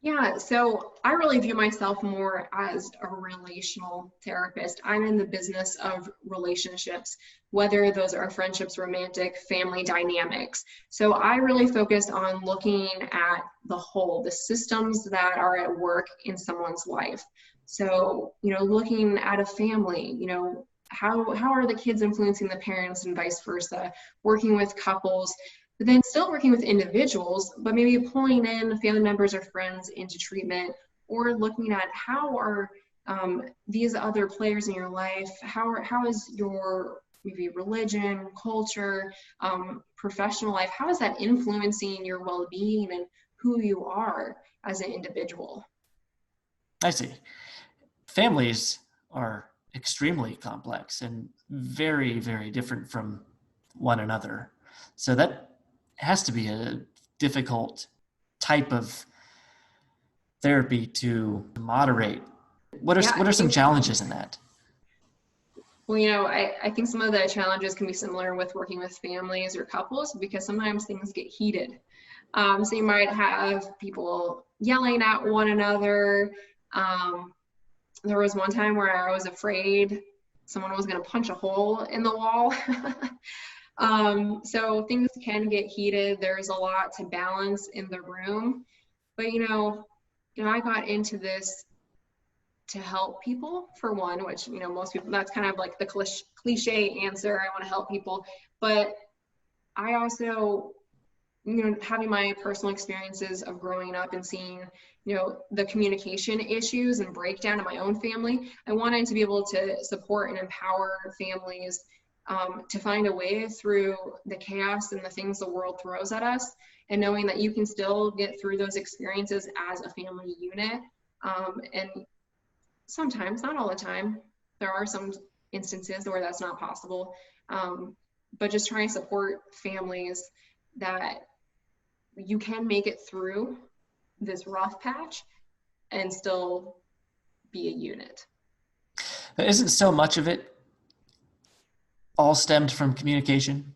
Yeah, so I really view myself more as a relational therapist. I'm in the business of relationships, whether those are friendships, romantic, family dynamics. So I really focus on looking at the whole, the systems that are at work in someone's life. So, looking at a family, how are the kids influencing the parents and vice versa, working with couples, but then still working with individuals, but maybe pulling in family members or friends into treatment, or looking at how are these other players in your life, how is your maybe religion, culture, professional life, how is that influencing your well-being and who you are as an individual? I see. Families are extremely complex and very, very different from one another. So that has to be a difficult type of therapy to moderate. What are some challenges in that? Well, I think some of the challenges can be similar with working with families or couples because sometimes things get heated. So you might have people yelling at one another. There was one time where I was afraid someone was going to punch a hole in the wall. So things can get heated. There's a lot to balance in the room. But, I got into this to help people, for one, which, most people, that's kind of like the cliche answer. I want to help people. But I also, having my personal experiences of growing up and seeing, the communication issues and breakdown in my own family, I wanted to be able to support and empower families to find a way through the chaos and the things the world throws at us, and knowing that you can still get through those experiences as a family unit. And sometimes, not all the time, there are some instances where that's not possible, but just trying to support families that you can make it through this rough patch, and still be a unit. But isn't so much of it all stemmed from communication?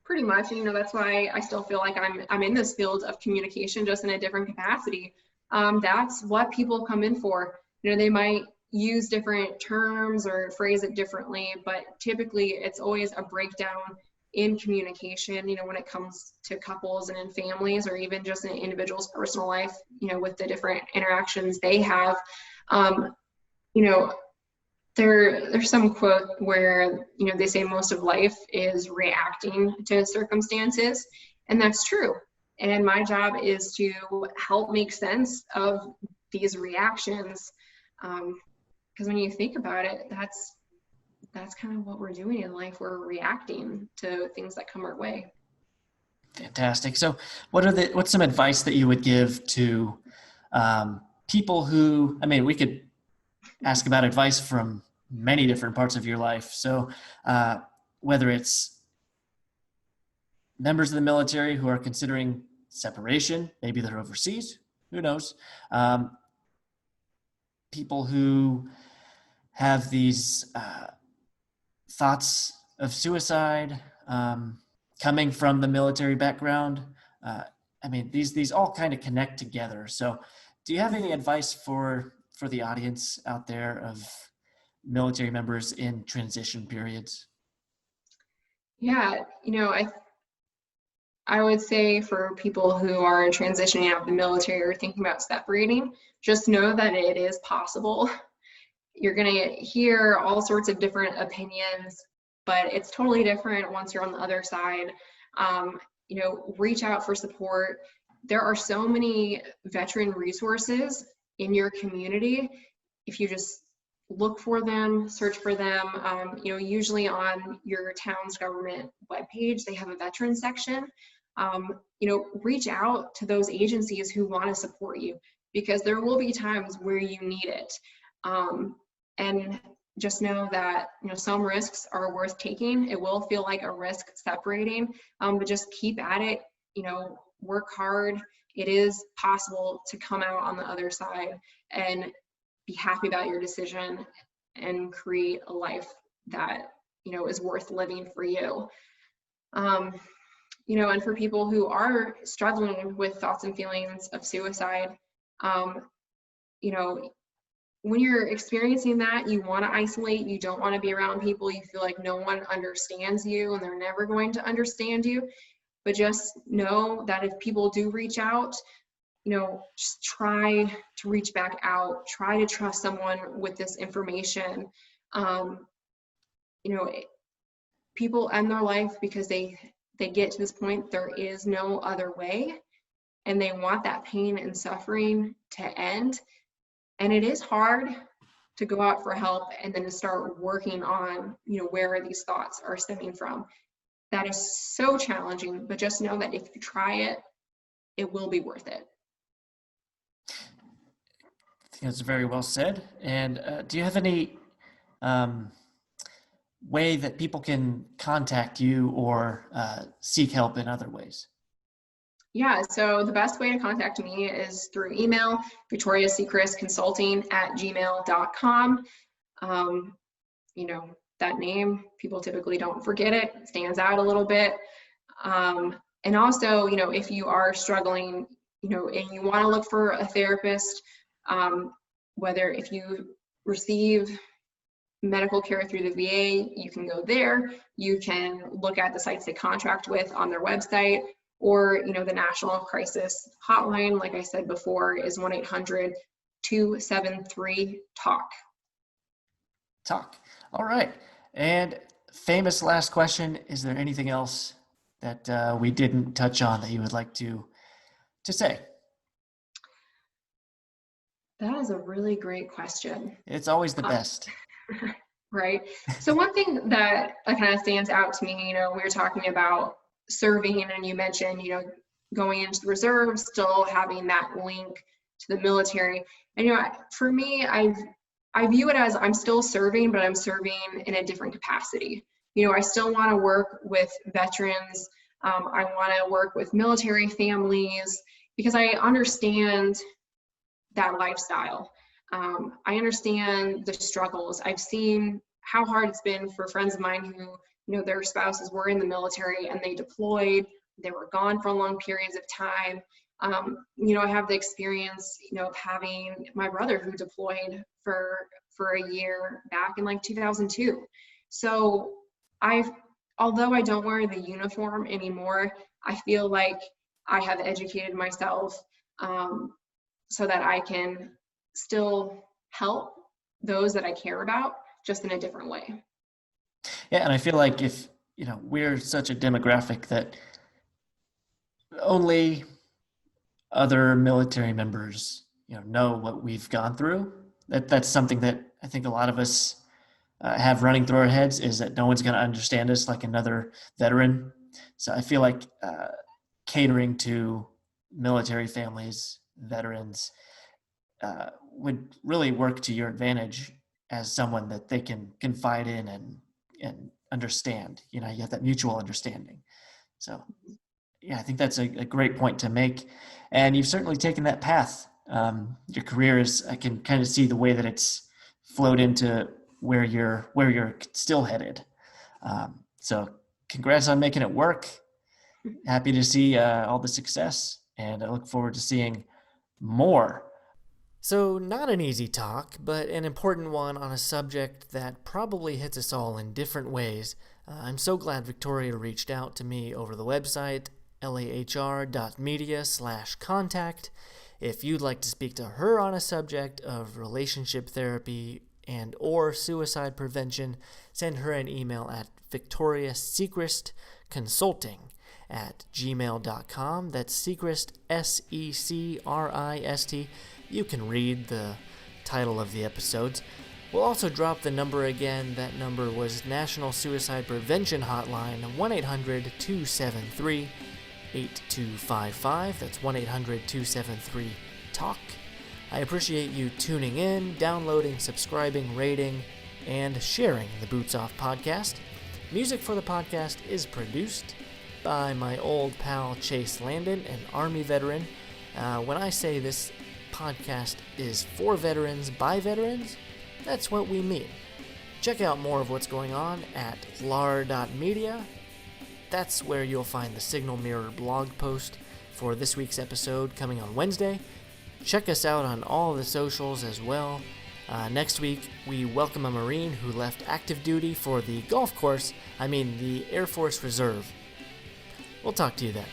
Pretty much, that's why I still feel like I'm in this field of communication, just in a different capacity. That's what people come in for. They might use different terms or phrase it differently, but typically it's always a breakdown in communication, when it comes to couples and in families, or even just in an individual's personal life, with the different interactions they have. There's some quote where, they say most of life is reacting to circumstances, and that's true. And my job is to help make sense of these reactions. Because when you think about it, that's kind of what we're doing in life. We're reacting to things that come our way. Fantastic. So what's some advice that you would give to people who, we could ask about advice from many different parts of your life. So whether it's members of the military who are considering separation, maybe they're overseas, who knows? People who have these thoughts of suicide, coming from the military background. These all kind of connect together. So do you have any advice for the audience out there of military members in transition periods? Yeah, I would say for people who are transitioning out of the military or thinking about separating, just know that it is possible. You're going to hear all sorts of different opinions, but it's totally different once you're on the other side. Reach out for support. There are so many veteran resources in your community. If you just look for them, search for them, usually on your town's government webpage, they have a veteran section. Reach out to those agencies who want to support you, because there will be times where you need it. And just know that, some risks are worth taking. It will feel like a risk separating, but just keep at it, work hard. It is possible to come out on the other side and be happy about your decision and create a life that, is worth living for you. And for people who are struggling with thoughts and feelings of suicide, when you're experiencing that, you want to isolate, you don't want to be around people, you feel like no one understands you and they're never going to understand you. But just know that if people do reach out, just try to reach back out, try to trust someone with this information. People end their life because they get to this point, there is no other way, and they want that pain and suffering to end. And it is hard to go out for help and then to start working on, where these thoughts are stemming from. That is so challenging, but just know that if you try it, it will be worth it. I think that's very well said. And do you have any way that people can contact you or seek help in other ways? Yeah, so the best way to contact me is through email, Victoria Secrist consulting@gmail.com. That name, people typically don't forget it. It stands out a little bit. And also, if you are struggling, and you want to look for a therapist, whether if you receive medical care through the VA, you can go there. You can look at the sites they contract with on their website, or, the National Crisis Hotline, like I said before, is 1-800-273-TALK. Talk. All right. And famous last question, is there anything else that we didn't touch on that you would like to say? That is a really great question. It's always the best. Right. So one thing that kind of stands out to me, we were talking about serving, and you mentioned, going into the reserves, still having that link to the military. And, for me, I view it as I'm still serving, but I'm serving in a different capacity. I still want to work with veterans. I want to work with military families, because I understand, that lifestyle. I understand the struggles. I've seen how hard it's been for friends of mine who, their spouses were in the military and they deployed, they were gone for long periods of time. I have the experience, of having my brother who deployed for a year back in like 2002. So although I don't wear the uniform anymore, I feel like I have educated myself so that I can still help those that I care about, just in a different way. Yeah, and I feel like if, we're such a demographic that only other military members, know what we've gone through. That's something that I think a lot of us have running through our heads, is that no one's going to understand us like another veteran. So I feel like catering to military families, veterans, would really work to your advantage as someone that they can confide in and understand. You have that mutual understanding. So yeah, I think that's a great point to make. And you've certainly taken that path. Your career I can kind of see the way that it's flowed into where you're still headed. So congrats on making it work. Happy to see all the success, and I look forward to seeing more. So not an easy talk, but an important one on a subject that probably hits us all in different ways. I'm so glad Victoria reached out to me over the website, lahr.media/contact. If you'd like to speak to her on a subject of relationship therapy and or suicide prevention, send her an email at Victoria Secrist Consulting at gmail.com. That's Secrist, Secrist. You can read the title of the episodes. We'll also drop the number again. That number was National Suicide Prevention Hotline, 1-800-273-8255. That's 1-800-273-TALK. I appreciate you tuning in, downloading, subscribing, rating, and sharing the Boots Off podcast. Music for the podcast is produced by my old pal Chase Landon, an Army veteran. When I say this podcast is for veterans by veterans, that's what we mean. Check out more of what's going on at lahr.media. That's where you'll find the Signal Mirror blog post for this week's episode coming on Wednesday. Check us out on all the socials as well. Next week, we welcome a Marine who left active duty for the the Air Force Reserve. We'll talk to you then.